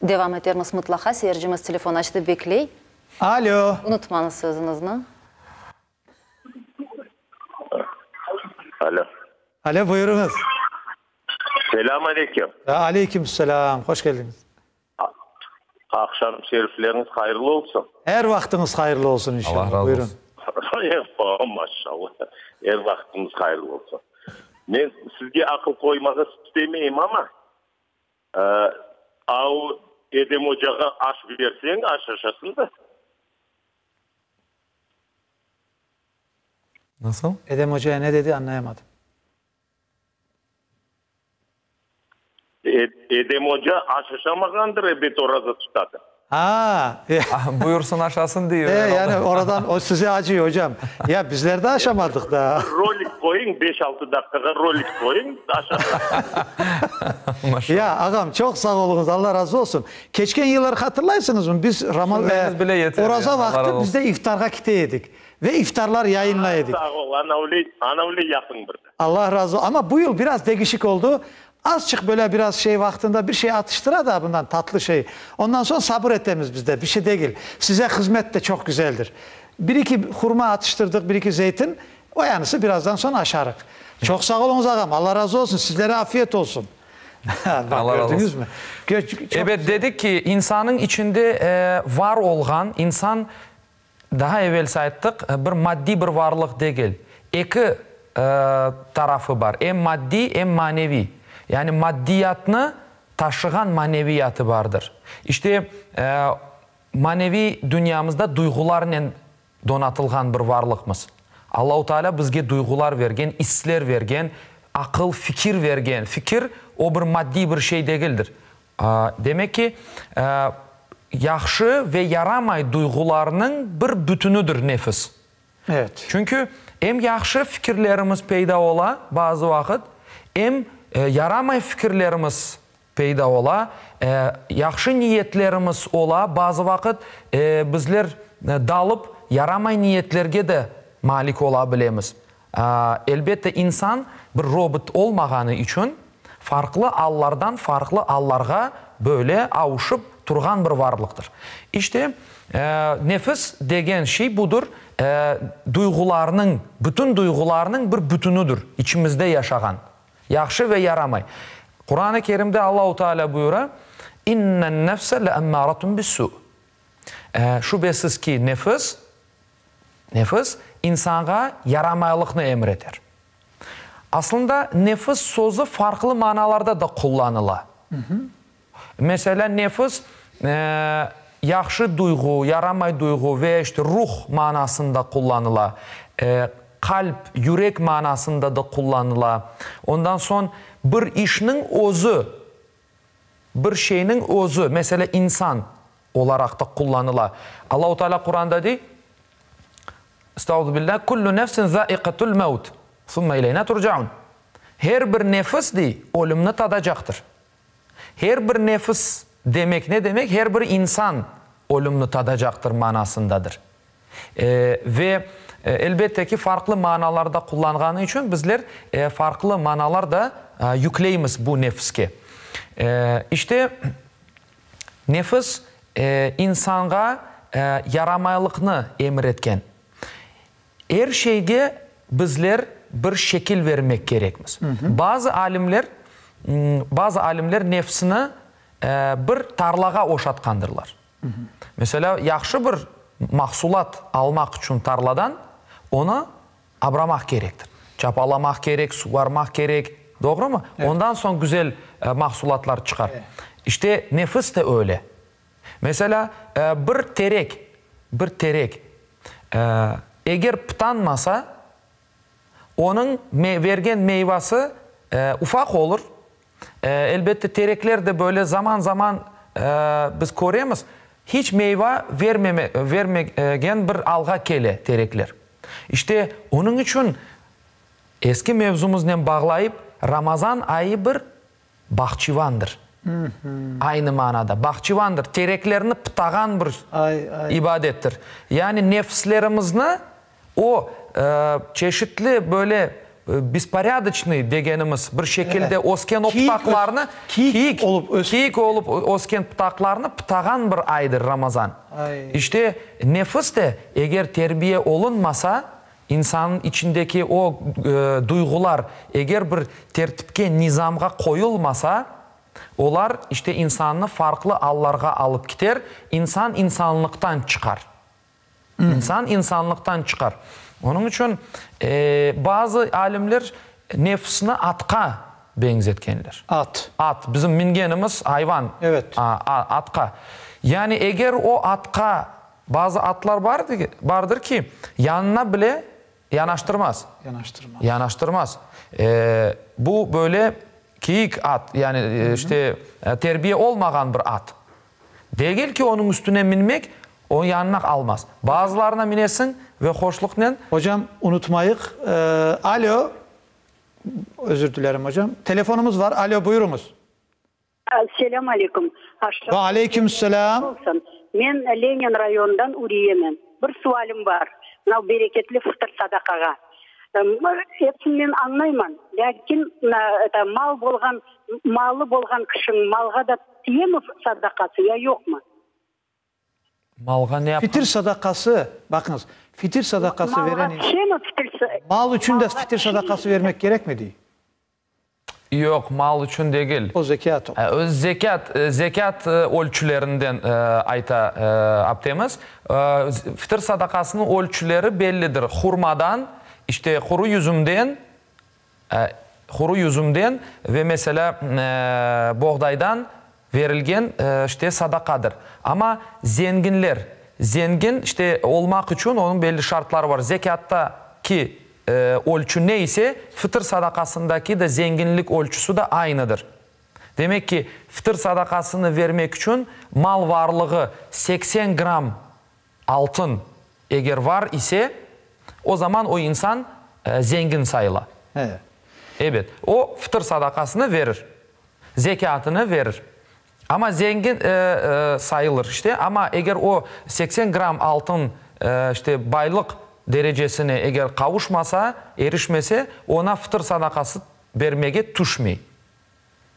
Devam ederimiz mutlaka. Seyircimiz telefon açtı, bekley. Alo. Unutmanız sözünüzü. Alo. Alo, buyurunuz. Selamun aleyküm. Aleykümselam. Hoş geldiniz. Akşam şerifleriniz hayırlı olsun. Her vaktiniz hayırlı olsun inşallah. Allah razı Buyurun. olsun. Maşallah. Her vaktiniz hayırlı olsun. Ben sizge akıl koymağı istemeyim ama Edem Hoca'ya aş versen aşaşasın da. Nasıl? Edem Hoca'ya ne dedi anlayamadım. Edem Hoca aşaşamagandır ebet orada tutadı. Buyursun aşasın diyor. Yani oradan o size acıyor hocam. Ya bizler de aşamadık da. Rolik koyun 5-6 dakikada rolik koyun aşağı. Ya ağam çok sağ olunuz, Allah razı olsun. Geçen yıllar hatırlarsınız mı? Biz Oraza vakti biz de iftarga kiteydik. Ve iftarlar yayınlaydık. Sağ ol, ana öyle yakın burada. Allah razı olsun. Ama bu yıl biraz değişik oldu. azıcık böyle biraz şey vaktinde bir şey atıştıra da bundan tatlı şey. Ondan sonra sabır etmemiz bizde bir şey değil. Size hizmet de çok güzeldir. Bir iki hurma atıştırdık, bir iki zeytin. O yanısı birazdan sonra aşarık. Çok sağ olun ağam. Allah razı olsun. Sizlere afiyet olsun. Allah razı gördünüz olsun. mü? Evet, dedik ki insanın içinde var olan insan daha evvel sayttık bir maddi bir varlık değil. İki tarafı var. Hem maddi hem manevi. Yani maddiyatını taşıyan maneviyatı vardır. İşte manevi dünyamızda duygularla donatılgan bir varlıkmız. Allah-u Teala bizge duygular vergen, hisler vergen, akıl, fikir vergen. Fikir o bir maddi bir şey değildir. Demek ki yaxşı ve yaramay duygularının bir bütünüdür nefis. Evet. Çünkü hem yaxşı fikirlerimiz peyda ola bazı vakit, hem yaramay fikirlerimiz peyda ola, yaxşı niyetlerimiz ola bazı vakit bizler dalıp yaramay niyetlerge de malik ola bilemiz. Elbette insan bir robot olmağanı için farklı allardan farklı allarga böyle avuşup turgan bir varlıktır. İşte nefis degen şey budur. Duygularının, bütün duygularının bir bütünüdür. İçimizde yaşagan. Yaxşı ve yaramay. Kur'an-ı Kerim'de Allah-u Teala buyuruyor. İnnen nefse le'emmâratun bis-su. Şüphesiz ki nefis insana yaramaylıkını emreder. Aslında nefis sözü farklı manalarda da kullanılır. Mesela nefis yaxşı duygu, yaramay duygu ve işte ruh manasında kullanılır. Kalp, yürek manasında da kullanılır. Ondan sonra bir işinin özü, bir şeyinin özü, mesela insan olarak da kullanılır. Allah-u Teala Kur'an'da diyor, Estağfirullah, kullu nefsin zâikatul mevt, thumma ileyna turcaun. Her bir nefis de ölümünü tadacaktır. Her bir nefis demek ne demek? Her bir insan ölümünü tadacaktır manasındadır. Ve elbette ki farklı manalarda kullanğanı için bizler farklı manalar da yükleyimiz bu nefiske. İşte nefis insana yaramaylıkını emretken. Her şeyge bizler bir şekil vermek gerekmiz. Bazı alimler nefsini bir tarlaga oşatkandırlar. Mesela yaxşı bir mahsulat almak için tarladan onu abramak gerektir. Çapalamak gerek, suvarmak gerek. Doğru mu? Evet. Ondan sonra güzel mahsulatlar çıkar. Evet. İşte nefis de öyle. Mesela bir terek eğer pıtanmasa onun vergen meyvesi ufak olur. Elbette terekler de böyle zaman zaman biz koruyoruz. Hiç meyve vermegen bir alga kele terekler. İşte onun için eski mevzumuzla bağlayıp Ramazan ayı bir bahçıvandır. Aynı manada. Bahçıvandır. Tereklerini pıtağan bir ibadettir. Yani nefslerimizle o çeşitli böyle bisporядочный degenimiz bir şekilde osken o pıtaklarını kiyik olup osken pıtaklarını pıtağan bir aydır Ramazan. İşte nefis de eğer terbiye olunmasa insanın içindeki o duygular eğer bir tertipke nizamga koyulmasa onlar işte insanı farklı allarga alıp gider. İnsan insanlıktan çıkar. İnsan insanlıktan çıkar. Onun için bazı alimler nefsini atka benzetkenler. At. Bizim mingenimiz hayvan. Evet. Atka. Yani eğer o atka bazı atlar vardır ki yanına bile yanaştırmaz. Bu böyle kiyik at. Yani işte terbiye olmayan bir at. Değil ki onun üstüne binmek o yanına almaz. Bazılarına minesin ve hoşlukla. Hocam unutmayık. Alo. Özür dilerim hocam. Telefonumuz var. Alo buyurunuz. Selamun aleyküm. Ve aleyküm selam. Ben Lenin rayonundan Uriye'men. Bir sualim var. Bereketli fıtır sadakaga. Hepsini ben anlayman. Lakin malı bolgan kişinin malga da tiye mi sadakası ya yok mu? Malga ne yapar? Fitir sadakası, bakınız, fitir sadakası veren mal için de fitir sadakası vermek gerekmedi. Yok, mal için değil. O zekat o. Zekat ölçülerinden aptemiz. Fitir sadakasının ölçüleri bellidir. Hurmadan, işte kuru yüzümden ve mesela buğdaydan verilgen işte sadakadır. Ama zengin işte olmak için onun belli şartları var. Zekattaki ölçü neyse fıtır sadakasındaki de zenginlik ölçüsü de aynıdır. Demek ki fıtır sadakasını vermek için mal varlığı 80 gram altın eğer var ise o zaman o insan zengin sayılır. Evet. O fıtır sadakasını verir. Zekatını verir. Ama zengin sayılır işte. Ama eğer o 80 gram altın işte baylık derecesine eğer kavuşmasa, erişmese ona fıtır sadakası vermeye düşmüyor.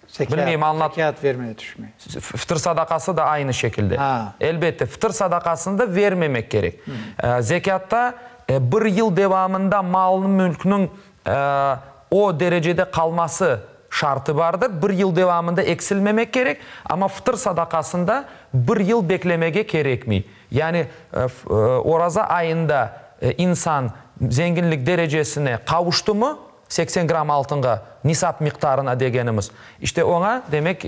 Zekat vermeye düşmüyor. Fıtır sadakası da aynı şekilde. Elbette fıtır sadakasını da vermemek gerek. Zekatta bir yıl devamında malın mülkünün o derecede kalması şartı vardır. Bir yıl devamında eksilmemek gerek. Ama fıtır sadakasında bir yıl beklemeye gerekmiyor. Yani oraza ayında insan zenginlik derecesine kavuştu mu 80 gram altınga nisap miktarına degenimiz. İşte ona demek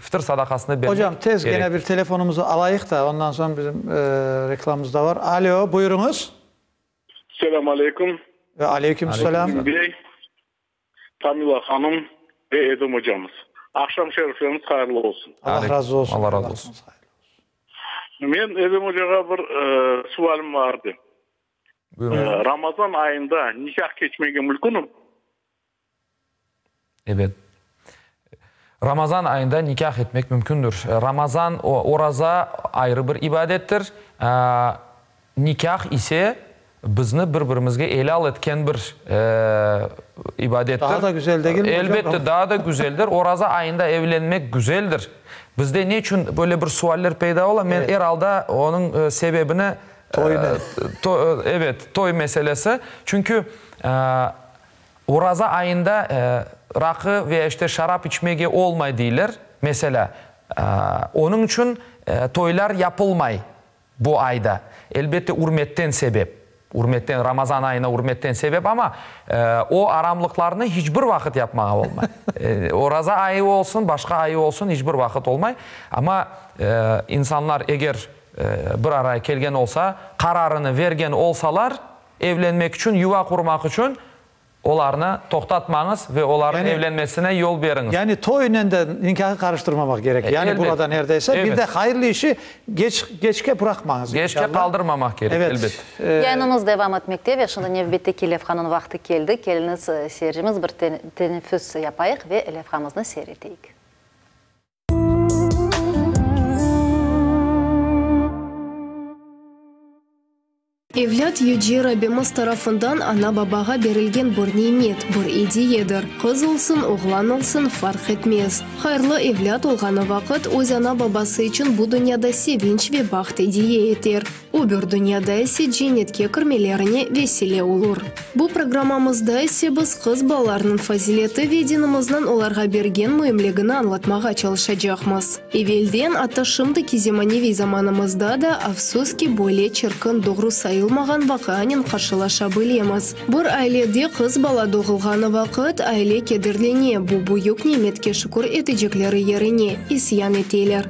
fıtır sadakasını vermek Hocam tez gerek. gene bir telefonumuzu alayık da ondan sonra bizim reklamımız da var. Alo, buyurunuz. Selamun aleyküm. Ve aleykümselam. Tamila Hanım ve Edem hocamız. Akşam şerifleriniz hayırlı olsun. Allah razı olsun. Allah razı olsun. Men Edem hocaga bir sualım vardı. Ramazan ayında nikah geçmege mümkünüm? Evet. Ramazan ayında nikah etmek mümkündür. Ramazan oraza ayrı bir ibadettir. Nikah ise bizni bir-birimizga elal etken bir ibadettir. Daha da güzel değil mi? Elbette daha da güzeldir. Oraza ayında evlenmek güzeldir. Bizde ne için böyle bir sualler peyda ola? Men herhalde onun sebebini toy meselesi. Çünkü oraza ayında rakı veya işte şarap içmeye olmay değiller. Mesela onun için toylar yapılmay bu ayda. Elbette hürmetten sebep. Ramazan ayına hürmetten sebep ama o aramlıklarını hiçbir vakit yapmaya olmay. Oraza ayı olsun, başka ayı olsun hiçbir vakit olmay. Ama insanlar eğer bir araya kelgen olsa, kararını vergen olsalar, evlenmek için, yuva kurmak için onlarını toktatmanız ve onların evlenmesine yol veriniz. Yani toyla da nikahı karıştırmamak gerek. Yani elbette. Burada neredeyse bir de hayırlı işi geçke bırakmanız. Geçke kaldırmamak gerek elbette. Yayınımız devam etmekte ve şimdi növbetdeki levhanın vakti geldi. Geliniz seyircimiz bir teneffüs yapayık ve levhamızı seyreteyik. Evlat yüce Rabbimiz tarafından ana babaga verilgen bir nimet, bir ideyedir. Kız olsun, oğlan olsun fark etmez. Hayırlı evlat olganı vakit öz ana babası için bu dünyada sevinç ve baxt hediye eter. Öbür dünyada ise cennetke kirmelerine vesile olur. Bu programımızda ise biz kız balalarının fazileti ve dinimizden olarga bergen mühimligini anlatmaga çalışacakmız. Evvelden hatta şimdiki zamanevi zamanımızda da afsus ki böyle çirkin doğru sayılmagan vakanin karşılaşa bilemiz. Bir ailede kız bala doğulganı vakit aile kedirlene bu büyük nimetke şükür edecekleri yerine isyan eteler.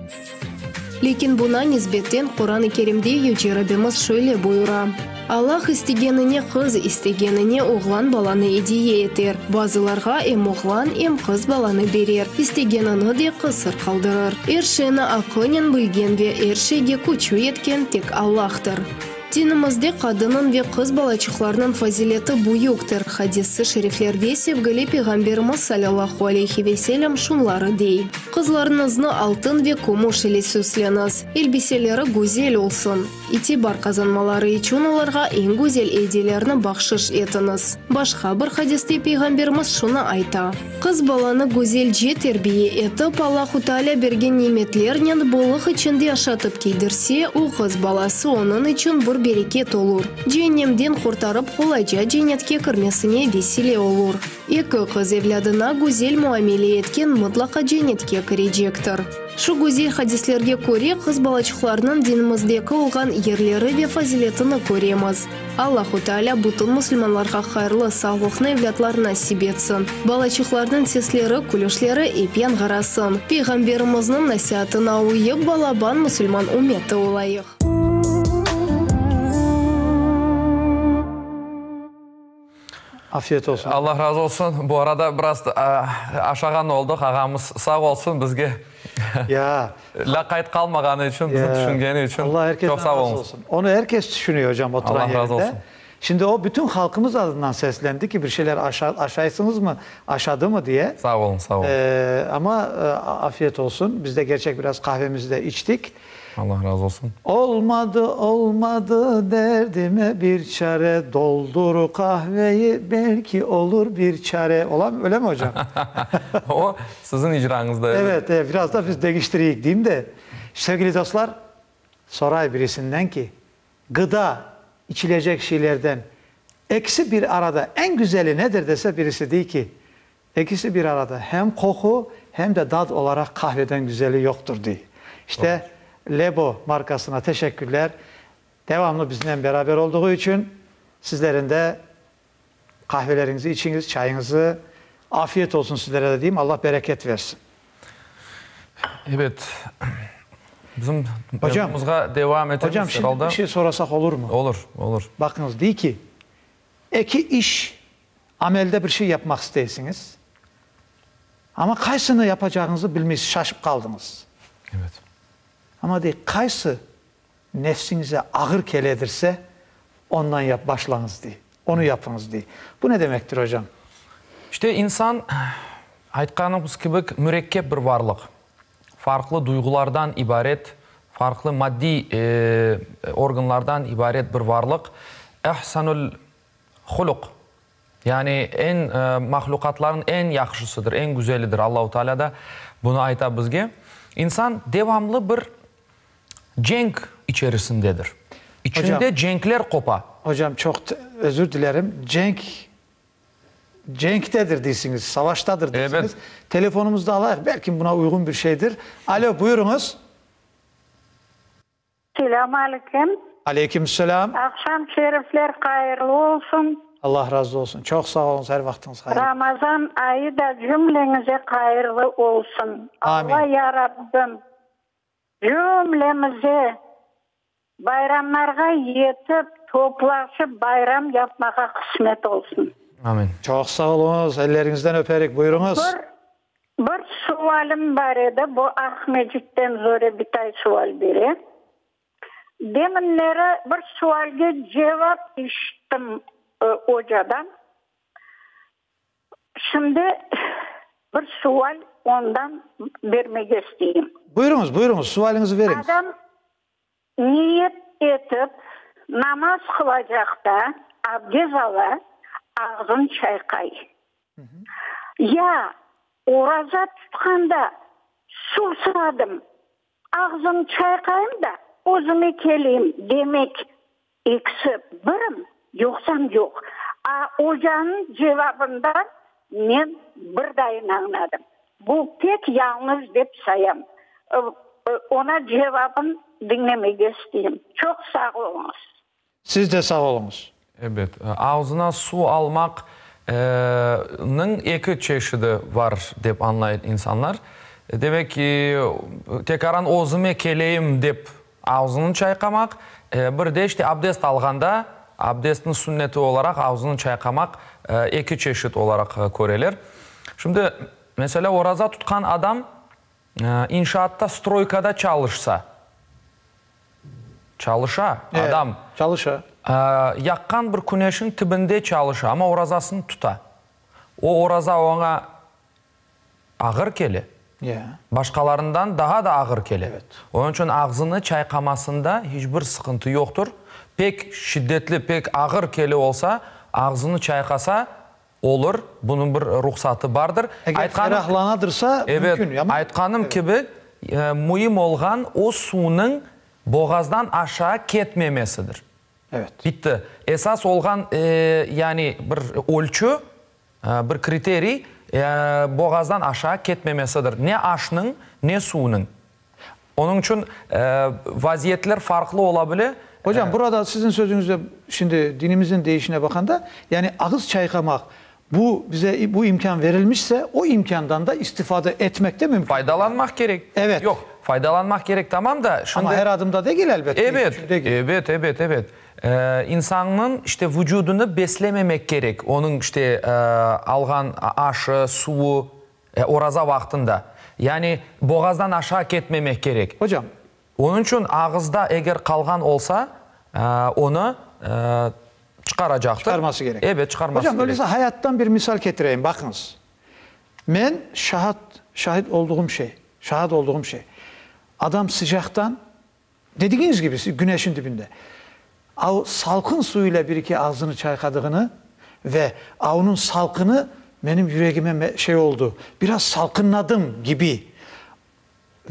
Lekin buna nisbetten Kur'an-ı Kerim'de Yüce Rabbimiz şöyle buyura. Allah istegenine kız, istegenine oğlan balanı hediye eter. Bazılarga hem oğlan hem kız balanı berer. İstegenini de kısır kaldırır. Her şeyini akınen bilgen ve her şeyge küçü etken tek Allah'tır. Dinimizde kadının ve kız balaçıklarının fazileti buyuktur. Hadisi şeriflerde sevgili Peygamberimiz sallallahu aleyhi ve sellem şunları deyip. Kızlarınızı altın ve kumuş ile süsleniz. Elbiseleri güzel olsun. İtibar kazanmaları için onlara en güzel hediyelerini bahşiş etiniz. Başka bir hadiste Peygamberimiz şunu ayta. Kız balanı güzelce terbiye etip Allah-u Teala bergen nimetlerinin bolluk içinde yaşatıp giydirse, o kız balası onun için bir bereket olur. Cehennemden kurtarıp kolayca cennetke kirmesine vesile olur. İki kız evladına güzel muamele etken mutlaka cennetke kirecektir. Şu güzel hadislerge göre kız balaçıklarının dinimizdeki olgan yerleri ve faziletini göremiz. Allah-u Teala bütün Müslümanlarga hayırlı, sağlıklı evlatlar nasip etsin. Balaçıklarının sesleri, kulüşleri epen garasın. Peygamberimizin nasihatına uyup balaban Müslüman ümmeti olayıq. Afiyet olsun. Allah razı olsun. Bu arada biraz aşağıdan olduk. Ağamız sağ olsun bizge. Ya. Lakayt kalmaganı için, bizi düşüngeni için Allah çok sağ olsun. Onu herkes düşünüyor hocam oturan Allah yerinde. razı olsun. Şimdi o bütün halkımız adından seslendi ki bir şeyler aşaysınız mı, aşadı mı diye. Sağ olun, sağ olun. Ama afiyet olsun. Biz de gerçek biraz kahvemizi de içtik. Allah razı olsun. Olmadı derdime bir çare, doldur kahveyi belki olur bir çare. Öyle mi hocam? O sizin icranızda. Evet, biraz da biz değiştireyik diyeyim de. Sevgili dostlar, soray birisinden ki gıda, içilecek şeylerden eksi bir arada en güzeli nedir dese birisi değil ki ikisi bir arada hem koku hem de tat olarak kahveden güzeli yoktur diye. İşte Lebo markasına teşekkürler. Devamlı bizimle beraber olduğu için sizlerin de kahvelerinizi içiniz, çayınızı afiyet olsun sizlere de diyeyim. Allah bereket versin. Evet. Bizim yolumuza devam edelim. Hocam şimdi bir şey sorasak olur mu? Olur, olur. Bakınız değil ki iki iş amelde bir şey yapmak isteysiniz. Ama kaysını yapacağınızı bilmeyiz, şaşıp kaldınız. Evet. Ama değil, kaysı nefsinize ağır keledirse ondan başlanız diye. Onu yapınız diye. Bu ne demektir hocam? İşte insan aytkanımız gibi mürekkep bir varlık. Farklı duygulardan ibaret, farklı maddi organlardan ibaret bir varlık. Ehsanul huluk. Yani mahlukatların en yaxşısıdır, en güzelidir. Allah-u Teala da bunu ayta bizge. İnsan devamlı bir cenk içerisindedir. İçinde hocam, cenkler kopa. Hocam çok özür dilerim. Cenktedir değilsiniz, savaştadır değilsiniz. Evet. Telefonumuzda alır. Belki buna uygun bir şeydir. Alo, buyurunuz. Selamünaleyküm. Aleykümselam. Akşam şerifler hayırlı olsun. Allah razı olsun. Çok sağ olun. Her vaktiniz hayırlı. Ramazan ayı da cümlenize hayırlı olsun. Amin. Allah ya Rabbim cümlemize bayramlarga yetip toplaşıp bayram yapmaya kısmet olsun. Amin. Çok sağ olunuz. Ellerinizden öperek buyurunuz. Bir sualım var idi. Bu Ahmetcik'ten zora bir tay sual biri. Deminlere bir sualga cevap işittim hocadan. Şimdi bir sual ondan vermek isteyeyim. Buyurunuz. Sualinizi veriniz. Adam niyet etip namaz kılacakta abdest ala ağzını çaykay. Ya oraza tutkanda su sağdım ağzını çaykayım da özüme keleyim demek ikisi birim yoksam yok. Hocanın cevabından men bir dayın anladım. Bu pek yalnız dep sayam. Ona cevabını dinlemek isteyeyim. Çok sağ olunuz. Siz de sağ olunuz. Evet. Ağzına su almak'nın iki çeşidi var dep anlayın insanlar. Demek ki tekaran özüme keleyim dep ağzını çaykamak. Bir de işte abdest alganda abdestin sünneti olarak ağzını çaykamak iki çeşit olarak koreler. Şimdi mesela oraza tutkan adam inşaatta, stroykada çalışsa çalışa, adam çalışa. Yakkan bir güneşin tibinde çalışa ama orazasını tuta. O oraza ona ağır keli. Başkalarından daha da ağır keli. Onun için ağzını çaykamasında hiçbir sıkıntı yoktur. Pek şiddetli, pek ağır keli olsa ağzını çaykasa olur. Bunun bir ruhsatı vardır. Eğer ferahlanadırsa mümkün. Aytkanım gibi mühim olgan o suyun boğazdan aşağı ketmemesidir. Evet. Bitti. Esas olgan yani bir ölçü, bir kriteri boğazdan aşağı ketmemesidir. Ne aşının ne suyunun. Onun için vaziyetler farklı olabilir. Hocam burada sizin sözünüzde şimdi dinimizin değişine bakanda yani ağız çaykamak bize bu imkan verilmişse o imkandan da istifade etmek de mümkün. Faydalanmak gerek. Evet. Yok, faydalanmak gerek tamam da şimdi ama her adımda değil elbette. Evet. İnsanın işte vücudunu beslememek gerek. Onun işte algan aşı, suyu oraza vaktinde. Yani boğazdan aşağı ketmemek gerek. Hocam. Onun için ağızda eğer kalgan olsa onu çıkaracaktır. Çıkarması gerek. Evet, çıkarması Hocam, gerek. öyleyse hayattan bir misal getireyim. Bakınız. Ben şahit olduğum şey. Adam sıcaktan dediğiniz gibi güneşin dibinde salkın suyuyla bir iki ağzını çaykadığını ve onun salkını benim yüreğime oldu. Biraz salkınladım gibi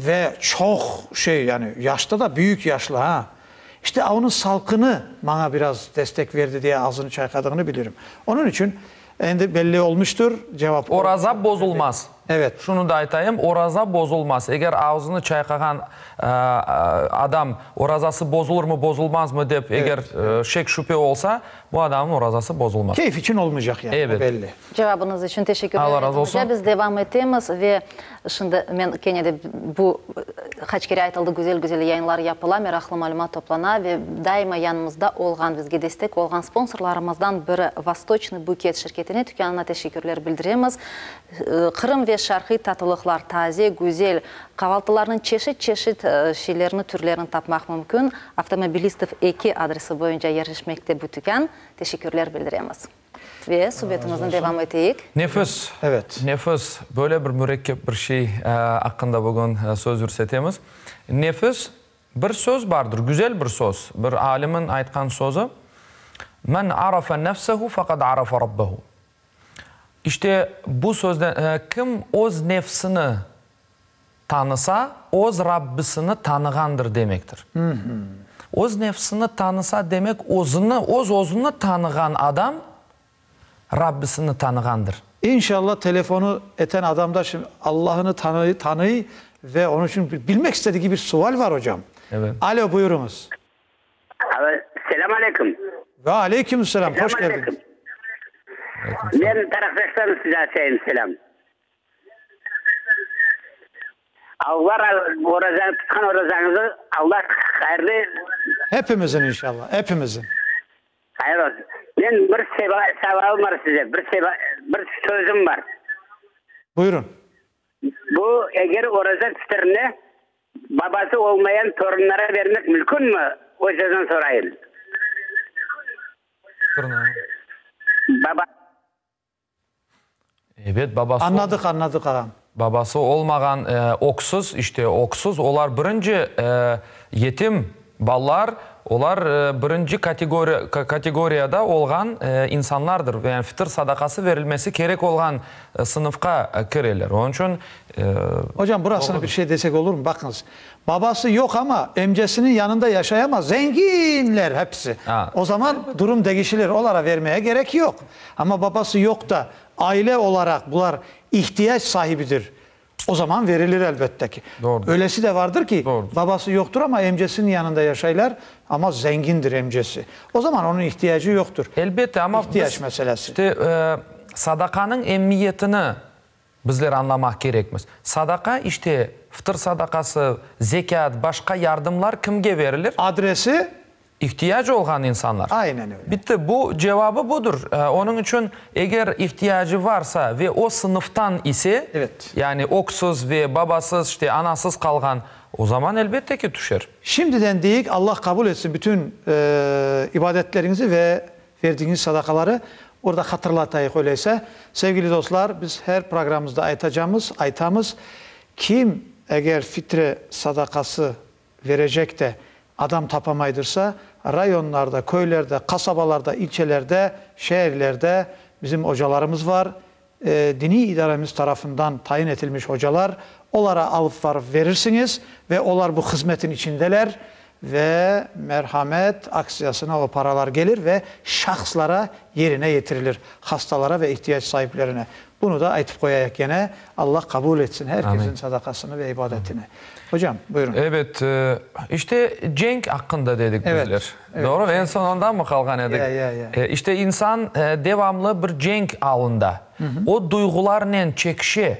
ve çok yani yaşta da büyük yaşlı ha. İşte onun salkını bana biraz destek verdi diye ağzını çaykadığını bilirim. Onun için belli olmuştur cevap. Oraza bozulmaz. Evet. Şunu da aytayım, oraza bozulmaz. Eğer ağzını çaykagan adam orazası bozulur mu bozulmaz mı deyip eğer şek şüphe olsa bu adamın orazası bozulmaz. Keyif için olmayacak yani. Evet. Belli. Cevabınız için teşekkür ederim. Allah razı olsun. Biz devam ettiğimiz ve şimdi ben Kenya'da bu kaç kere aytıldı güzel yayınlar yapıla, meraklı malumat toplana ve daima yanımızda olgan, bizge destek olgan sponsorlarımızdan biri Vostochny Buket şirketine, dükkanına teşekkürler bildiremiz. Kırım ve Şarkı tatılıklar taze, güzel, kahvaltılarının çeşit şeylerini, türlerini tapmak mümkün. Avtomobilistov 2 adresi boyunca yerleşmekte bu dükkan. Teşekkürler bildiremiz. Ve sohbetimizden devam ettik. Nefis. Evet. Nefis. Böyle bir mürekkep bir şey hakkında bugün söz yürütemiz. Nefis bir söz vardır, güzel bir söz. Bir alimin aytkan sözü. Men arafa nefsehu faqad arafa rabbehu. İşte bu sözden kim öz nefsini tanısa, öz Rabbisini tanıgandır demektir. Öz nefsini tanısa demek özünü tanıgan adam Rabbisini tanıgandır. İnşallah telefonu eten adamda şimdi Allah'ını tanıyı ve onun için bilmek istediği bir sual var hocam. Evet. Alo, buyurunuz. Selam aleyküm. Ve aleyküm selam. Hoş geldiniz. Ben taraftaşlarım size sayın selam. Allah orazanı tutkan orazanızı Allah hayırlı. Hepimizin inşallah. Hepimizin. Hayır olsun. Ben bir sevabım var size. Bir sözüm var. Buyurun. Bu eğer orazan tutarını babası olmayan torunlara vermek mümkün mü? O sözden sorayım. Baba. Evet, babası. Anladık ağam. Babası olmagan oksuz olar birinci yetim ballar, olar birinci kategoriyada olgan insanlardır. Yani fitr sadakası verilmesi gerek olgan sınıfka kirerler. Onun için hocam burasını bir şey desek olur mu? Bakınız. Babası yok ama emcesinin yanında yaşayamaz. Zenginler hepsi. O zaman durum değişilir. Onlara vermeye gerek yok. Ama babası yok da aile olarak bunlar ihtiyaç sahibidir. O zaman verilir elbette ki. Doğrudur. Öylesi de vardır ki Doğrudur. babası yoktur ama emcesinin yanında yaşaylar ama zengindir emcesi. O zaman onun ihtiyacı yoktur. Elbette ama ihtiyaç meselesi. İşte sadakanın emniyetini bizler anlamak gerekmiz. Sadaka işte fıtır sadakası, zekat, başka yardımlar kimge verilir? Adresi ihtiyacı olgan insanlar. Aynen öyle. Bitti, bu cevabı budur. Onun için eğer ihtiyacı varsa ve o sınıftan ise, yani oksuz ve babasız, işte anasız kalgan, o zaman elbette ki düşer. Şimdiden deyik, Allah kabul etsin bütün ibadetlerinizi ve verdiğiniz sadakaları. Orada hatırlatayıq öyleyse. Sevgili dostlar, biz her programımızda aytamız, kim eğer fitre sadakası verecek de adam tapamaydırsa, rayonlarda, köylerde, kasabalarda, ilçelerde, şehirlerde bizim hocalarımız var. Dini idaremiz tarafından tayin edilmiş hocalar. Onlara alıp varıp verirsiniz ve onlar bu hizmetin içindeler ve merhamet aksiyasına o paralar gelir ve şahslara yerine getirilir. Hastalara ve ihtiyaç sahiplerine. Bunu da aytıp koyayak gene. Allah kabul etsin herkesin sadakasını ve ibadetini. Hocam buyurun. Evet, işte cenk hakkında dedik bizler. Evet. Doğru, en son ondan mı kalgan edik? İşte insan devamlı bir cenk alında. O duygularla çekişi,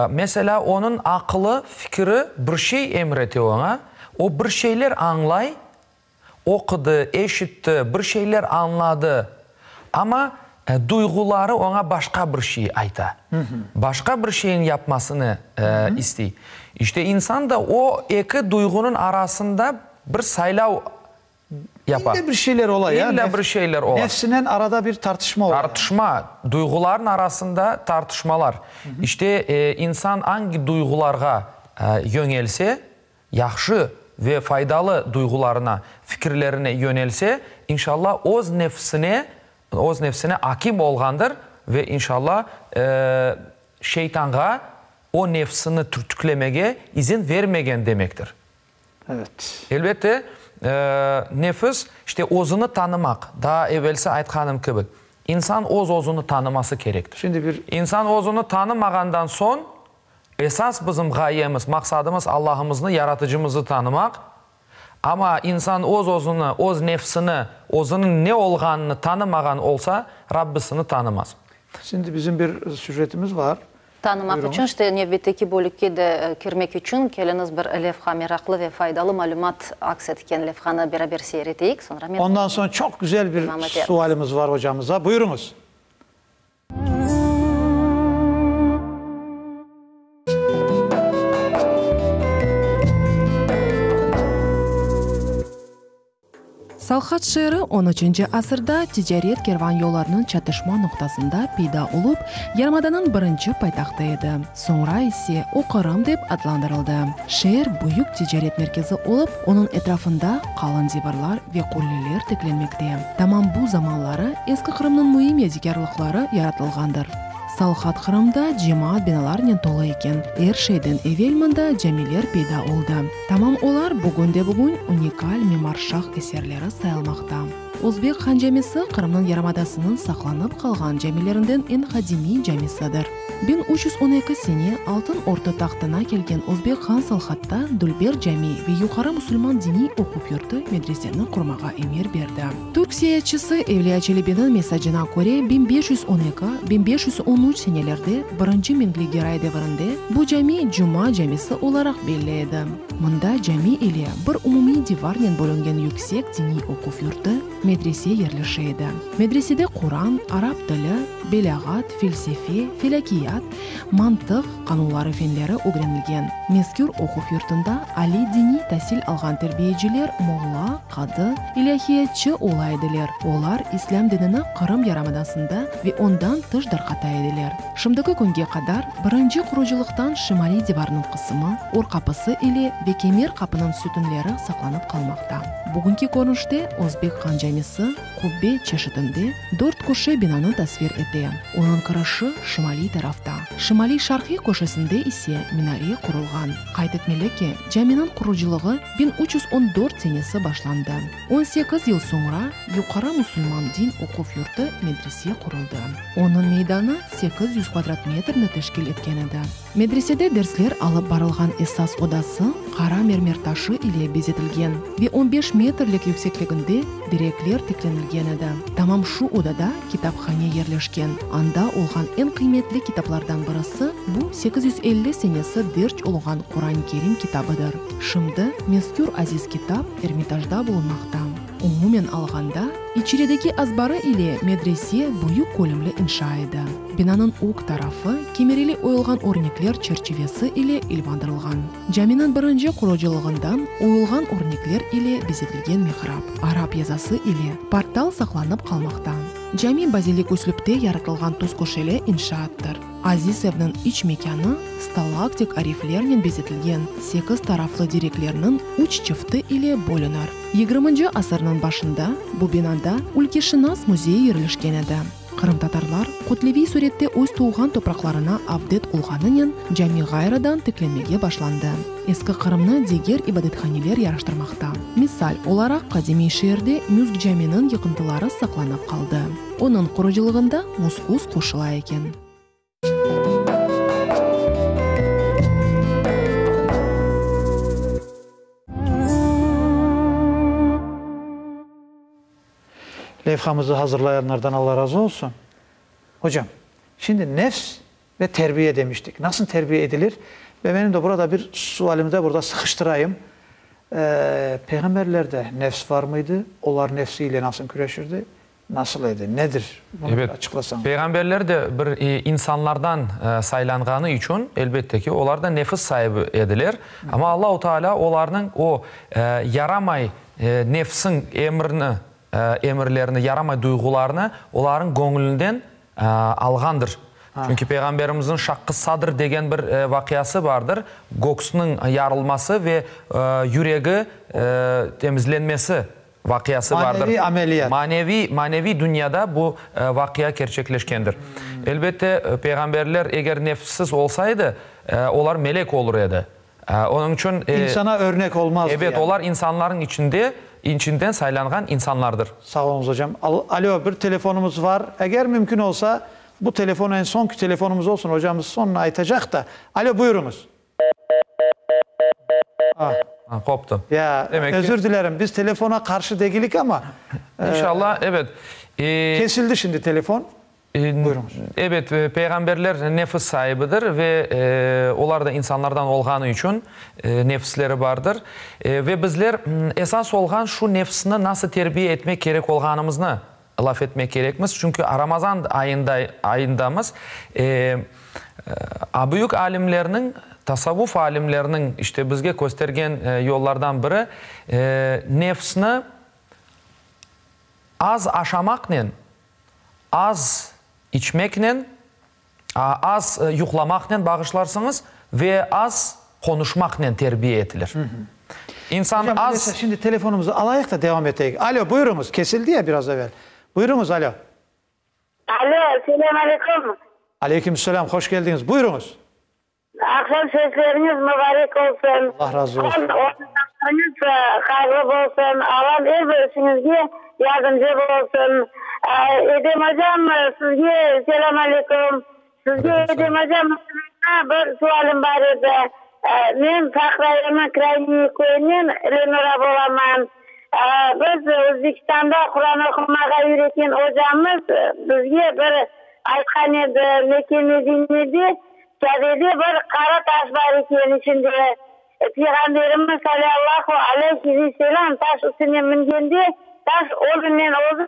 mesela onun aklı, fikri bir şey emretiyor ona. O bir şeyler anlay, okudu, eşitti, bir şeyler anladı. Ama duyguları ona başka bir şey ayta. Başka bir şeyin yapmasını istiyor. İşte insan da o iki duygunun arasında bir saylav yapar. İlle bir şeyler olay ya. İlle bir şeyler olay. Nefsinin arada bir tartışma olay. Tartışma, duyguların arasında tartışmalar. İşte insan hangi duygularga yönelse, yaxşı ve faydalı duygularına, fikirlerine yönelse, inşallah öz nefsine hakim olgandır ve inşallah şeytanga o nefsini türtüklemege izin vermegen demektir. Evet. Elbette nefis işte özünü tanımak. Daha evvelse aytkanım gibi. İnsan özünü tanıması gerektir. Şimdi İnsan özünü tanımagandan son esas bizim gayemiz, maksadımız Allah'ımızı, yaratıcımızı tanımak. Ama insan özünü, öz nefsini, özünün ne olganını tanımagan olsa Rabbisini tanımaz. Şimdi bizim bir süjetimiz var. Tanımak için işte növbеттeki bölükке de kirmek için keliniz bir levha meraklı ve faydalı malumat aks etken levhani beraber seyreteyik. Ondan sonra çok güzel bir sualimiz var hocamıza. Buyurunuz. Salhat şehri 13. asırda ticaret kervan yollarının çatışma noktasında peyda olup, Yarımadanın birinci paytaxtı edi. Sonra ise o Kırım deb adlandırıldı. Şehir büyük ticaret merkezi olup, onun etrafında kalın divarlar ve kulleler tiklenmekte. Tamam bu zamanları eski Kırım'ın mühim yadigarlıkları yaratılgandır. Salhat Kırım'da cemaat binalarının dolu eken, her şeyden evvel mında camiler peyda oldu. Tamam olar bugün unikal mimarşah eserleri sayılmakta. Özbek Han camisi Kırım'ın Yarımadasının saklanıp kalgan camilerinden en kadimi camisidir. 1312 sene altın orta taxtına kelgen Özbek Han Salhat'ta Dülber Cami ve yukarı Müslüman dini okup yurtu medreseni kurmağa emir verdi. Türk siyasatçısı Evliya Çelebi'nin mesajına göre 1512-1513 senelerde 1. Mengli Geray devrinde bu cami Cuma camisi olarak belli edi. Mında cami ile bir umumi divarla bölüngen yüksek dini okup yurtu medrese yerleşiydi. Medresede Kur'an, Arap dili, belagat, felsefe, felakiyat, mantık, kanunları fenleri öğrenilgen. Mezkur okup yurtunda Ali dini tahsil algan terbiyeciler, molla, kadı, ilahiyatçı olaydılar. Onlar İslam dinini Kırım Yarımadasında ve ondan dışdır kataydılar. Şimdiki günge kadar birinci kuruculuktan şimali divarının kısmı, or kapısı ile ve kemir kapının sütunları saklanıp kalmakta. Bugünkü görünüşte Özbek Han camisi kubbe çeşidinde 4 köşe binanı tasvir etti. Onun kırışı şimali tarafta. Şimali şarkı köşesinde ise minare kurulgan. Kaydetmeli ki caminin kuruculuğu 1314 senesi başlandı. 18 yıl sonra yukarı Müslüman din okup yurtu medrese kuruldu. Onun meydanı 800 kvadrat metrini teşkil etken edi. Medresede dersler alıp barılgan esas odası kara mermer taşı ile bezetilgen ve 15 metrlik yüksekliğinde direkler tiklenilgen edi. Tamam şu odada kitapxane yerleşken. Anda olgan en kıymetli kitaplardan birisi bu 850 senesi derç olgan Kur'an-ı Kerim kitabıdır. Şimdi mezkur aziz kitap Ermitajda bulunmakta. Umumen alganda, içerideki azbara ile medrese büyük kolimli inşa edi. Binanın ok tarafı kemerili oyulgan örnekler çerçevesi ile ilvandırılgan. Caminin birinci kuruculuğundan oyulgan örnekler ile bezetilgen mihrap, Arap yazısı ile portal saklanıp kalmakta. Cami bazilik üslupte yaratılgan tuz köşeli inşaattır. Aziz evinin iç mekanı stalaktik ariflerinin bezetilgen 8 taraflı direklerinin 3 çifti ile bölünür. 20. asırının başında bu binada Ülkeşinas muzeyi yerleşken edi. Kırım Tatarlar Kutlevi surette öz tuğan topraklarına avdet olganının cami gayradan tiklenmeye başlandı. Eski Kırım'ны diğer ibadethaneler yarıştırmakta. Misal olarak Kadimi şehirde Müzg caminin yıkıntıları saklanıp kaldı. Onun kuruculuğunda Muskus koşula eken. Levhamızı hazırlayanlardan Allah razı olsun. Hocam, şimdi nefs ve terbiye demiştik. Nasıl terbiye edilir? Ve benim de burada bir sualimi de burada sıkıştırayım. Peygamberlerde nefs var mıydı? Onlar nefsiyle nasıl güreşirdi? Nasıl edi? Nedir? Bunu açıklasan. Peygamberler de bir insanlardan saylanğanı için elbette ki onlar da nefis sahibi edilir. Ama Allah-u Teala onların o yaramay nefsin emirlerini, yaramay duygularını onların gönlünden algandır. Çünkü Peygamberimizin şakkı sadır degen bir vakiyası vardır. Göksünün yarılması ve yüreği temizlenmesi vakiyası vardır. Manevi ameliyat. Manevi dünyada bu vakiya gerçekleşkendir. Elbette peygamberler eğer nefsiz olsaydı onlar melek olur idi. Onun için insana örnek olmaz. Evet, yani. Onlar insanların içinden saylanğan insanlardır. Sağ olunuz hocam. Alo, bir telefonumuz var. Eğer mümkün olsa bu telefon en son telefonumuz olsun. Hocamız sonuna aytacak da. Alo, buyurunuz. Koptu. Ya özür dilerim. Biz telefona karşı değilik ama. İnşallah evet. Kesildi şimdi telefon. Buyurunuz. Evet, peygamberler nefis sahibidir ve onlar da insanlardan olğanı için nefisleri vardır. Ve bizler esas olğan şu nefsini nasıl terbiye etmek gerek olğanımızını laf etmek gerekmiz. Çünkü Ramazan ayındamız büyük alimlerinin, tasavvuf alimlerinin işte bizge göstergen yollardan biri nefsini az aşamakla, az içmekle, az yuklamakla bağışlarsınız ve az konuşmakla terbiye edilir. İnsan hocam, az... Şimdi telefonumuzu alayık da devam edelim. Alo, buyurunuz. Kesildi ya biraz evvel. Buyurunuz, alo. Alo, selamünaleyküm. Aleykümselam, hoş geldiniz. Buyurunuz. Akşam sözleriniz mübarek olsun. Allah razı olsun. Ortalarınız hayırlı olsun. Allah elbisinize yardımcı olsun. Edem hocam, sizge selamünaleyküm. Sizge Edem hocam, bir sualım var idi. Men Fakrayımın Krayni köyünün Lenora bolaman. Biz Özbekistan'da Kur'an okumağa yüreken hocamız bizge bir aytkan edi, mekemi dinledi. Sadece bir kara taş var iken içinde. Peygamberimiz sallallahu aleyhi ve sellem taş üstüne mingende taş olundan ozu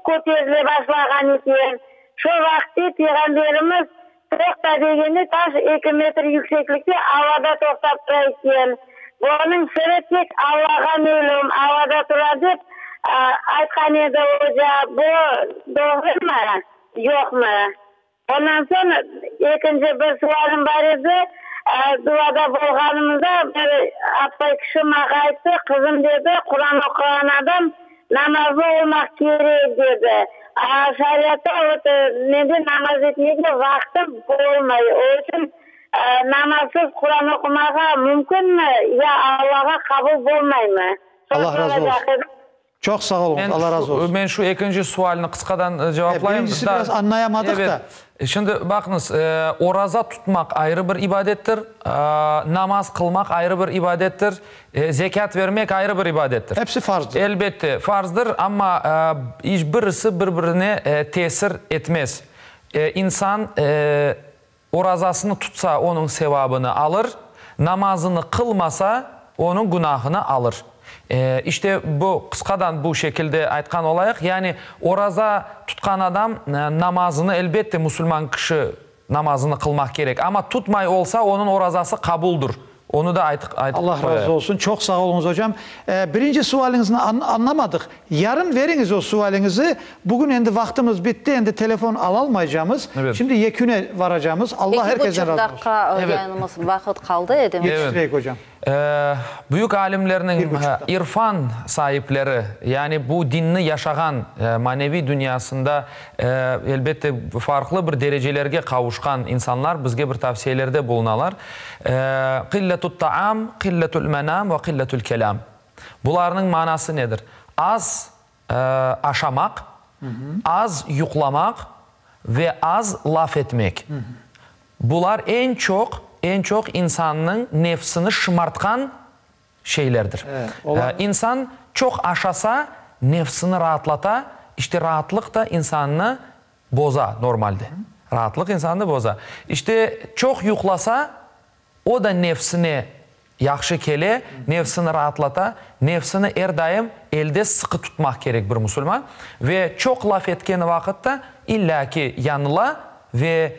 koterile başlagan iken. Şu vakti Peygamberimiz tokta degende taş 2 metre yükseklikte havada toktap turarken. Bunun sırrı tek Allah'a mülüm havada turar dep aytkan edi hoca. Bu doğru mu? Yok mu? Ondan sonra ikinci bir sualım var idi. Duada bolganımızda bir apay kişi mağa aytdı. Kızım dedi, Kur'an okuyan adam namazlı olmak gerek dedi. Şariatta namaz etmeye vaktim olmuyor. O için namazsız Kur'an okumağa mümkün mü? Ya Allah'a kabul olmay mı? Allah razı olsun. Çok sağ olun. Allah razı olsun. Ben şu ikinci sualını kıskadan cevaplayayım. Birincisi biraz anlayamadık evet, da. Şimdi bakınız, oraza tutmak ayrı bir ibadettir, namaz kılmak ayrı bir ibadettir, zekat vermek ayrı bir ibadettir. Hepsi farzdır. Elbette farzdır ama hiçbirisi birbirine tesir etmez. İnsan orazasını tutsa onun sevabını alır, namazını kılmasa onun günahını alır. İşte bu kıskadan bu şekilde aytkan olayıq. Yani oraza tutkan adam namazını elbette Müslüman kişi namazını kılmak gerek. Ama tutmay olsa onun orazası kabuldur. Onu da aytıp Allah razı olsun. Çok sağ olunuz hocam. Birinci sualınızı anlamadık. Yarın veriniz o sualınızı. Bugün endi vaktimiz bitti. Endi telefon alalmayacağımız. Evet. Şimdi yeküne varacağımız. Allah herkesten razı olsun. 2,5 dakika yayınımız vakit kaldı. Yetiştireyik hocam. Büyük alimlerinin irfan sahipleri, yani bu dinni yaşagan manevi dünyasında elbette farklı bir derecelerge kavuşkan insanlar bizge bir tavsiyelerde bulunalar. Qilletut ta'am, qilletul menam ve qilletul kelam. Bularının manası nedir? Az aşamak, az yuklamak ve az laf etmek. Bunlar en çok insanın nefsini şımartkan şeylerdir. İnsan çok aşasa nefsini rahatlata, işte rahatlık da insanını boza normalde. Rahatlık insanını boza. İşte çok yuklasa o da nefsini yaxşı kele, nefsini rahatlata, nefsini her daim elde sıkı tutmak gerek bir Müslüman. Ve çok laf etken vakitte illaki yanıla ve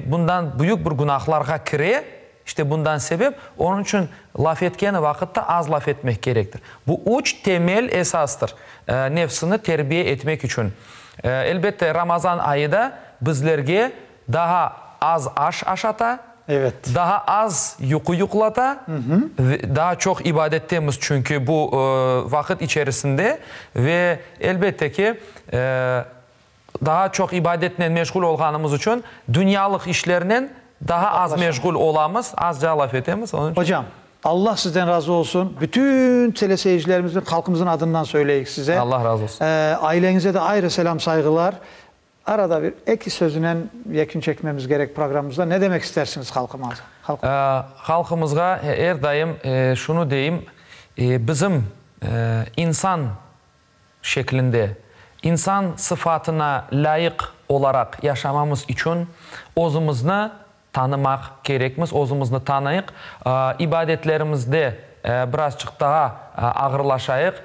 bundan büyük bir günahlarga kire. İşte bundan sebep onun için laf etken vakitte az laf etmek gerektir. Bu üç temel esastır nefsini terbiye etmek için. Elbette Ramazan ayında bizlerge daha az aş aşata, daha az yuku yuklata, daha çok ibadettemiz çünkü bu vakit içerisinde ve elbette ki daha çok ibadetle meşgul olganımız için dünyalık işlerinin daha az meşgul olamız, azca laf etemiz. Hocam Allah sizden razı olsun. Bütün teleseyircilerimizin, halkımızın adından söyleyeyim size. Allah razı olsun. Ailenize de ayrı selam, saygılar. Arada bir ek sözüne yakın çekmemiz gerek programımızda. Ne demek istersiniz halkımıza? Halkımızga her daim şunu diyeyim. Bizim insan şeklinde, insan sıfatına layık olarak yaşamamız için özümüzü tanımak gerekmiz, özümüzü tanıyık. İbadetlerimizde birazcık daha ağırlaşayık,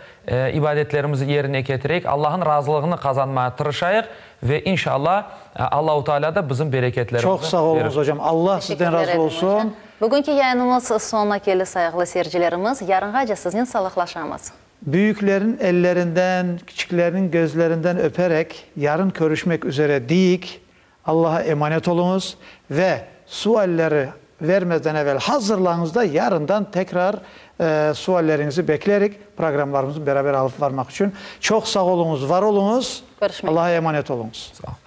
ibadetlerimizi yerine getireyik, Allah'ın razılığını kazanmaya tırışayık ve inşallah Allah-u Teala da bizim bereketlerimizi Çok sağ olunuz hocam. Allah sizden razı olsun. Bugünkü yayınımız sonuna geldi sayıqlı seyircilerimiz. Yarınca sizinle sağlıklaşamız. Büyüklerin ellerinden, küçüklerin gözlerinden öperek yarın görüşmek üzere deyik. Allah'a emanet olunuz ve sualleri vermeden evvel hazırlanınızda yarından tekrar suallerinizi beklerik. Programlarımızı beraber alıp varmak için. Çok sağ olunuz, var olunuz. Allah'a emanet olunuz. Sağ olun.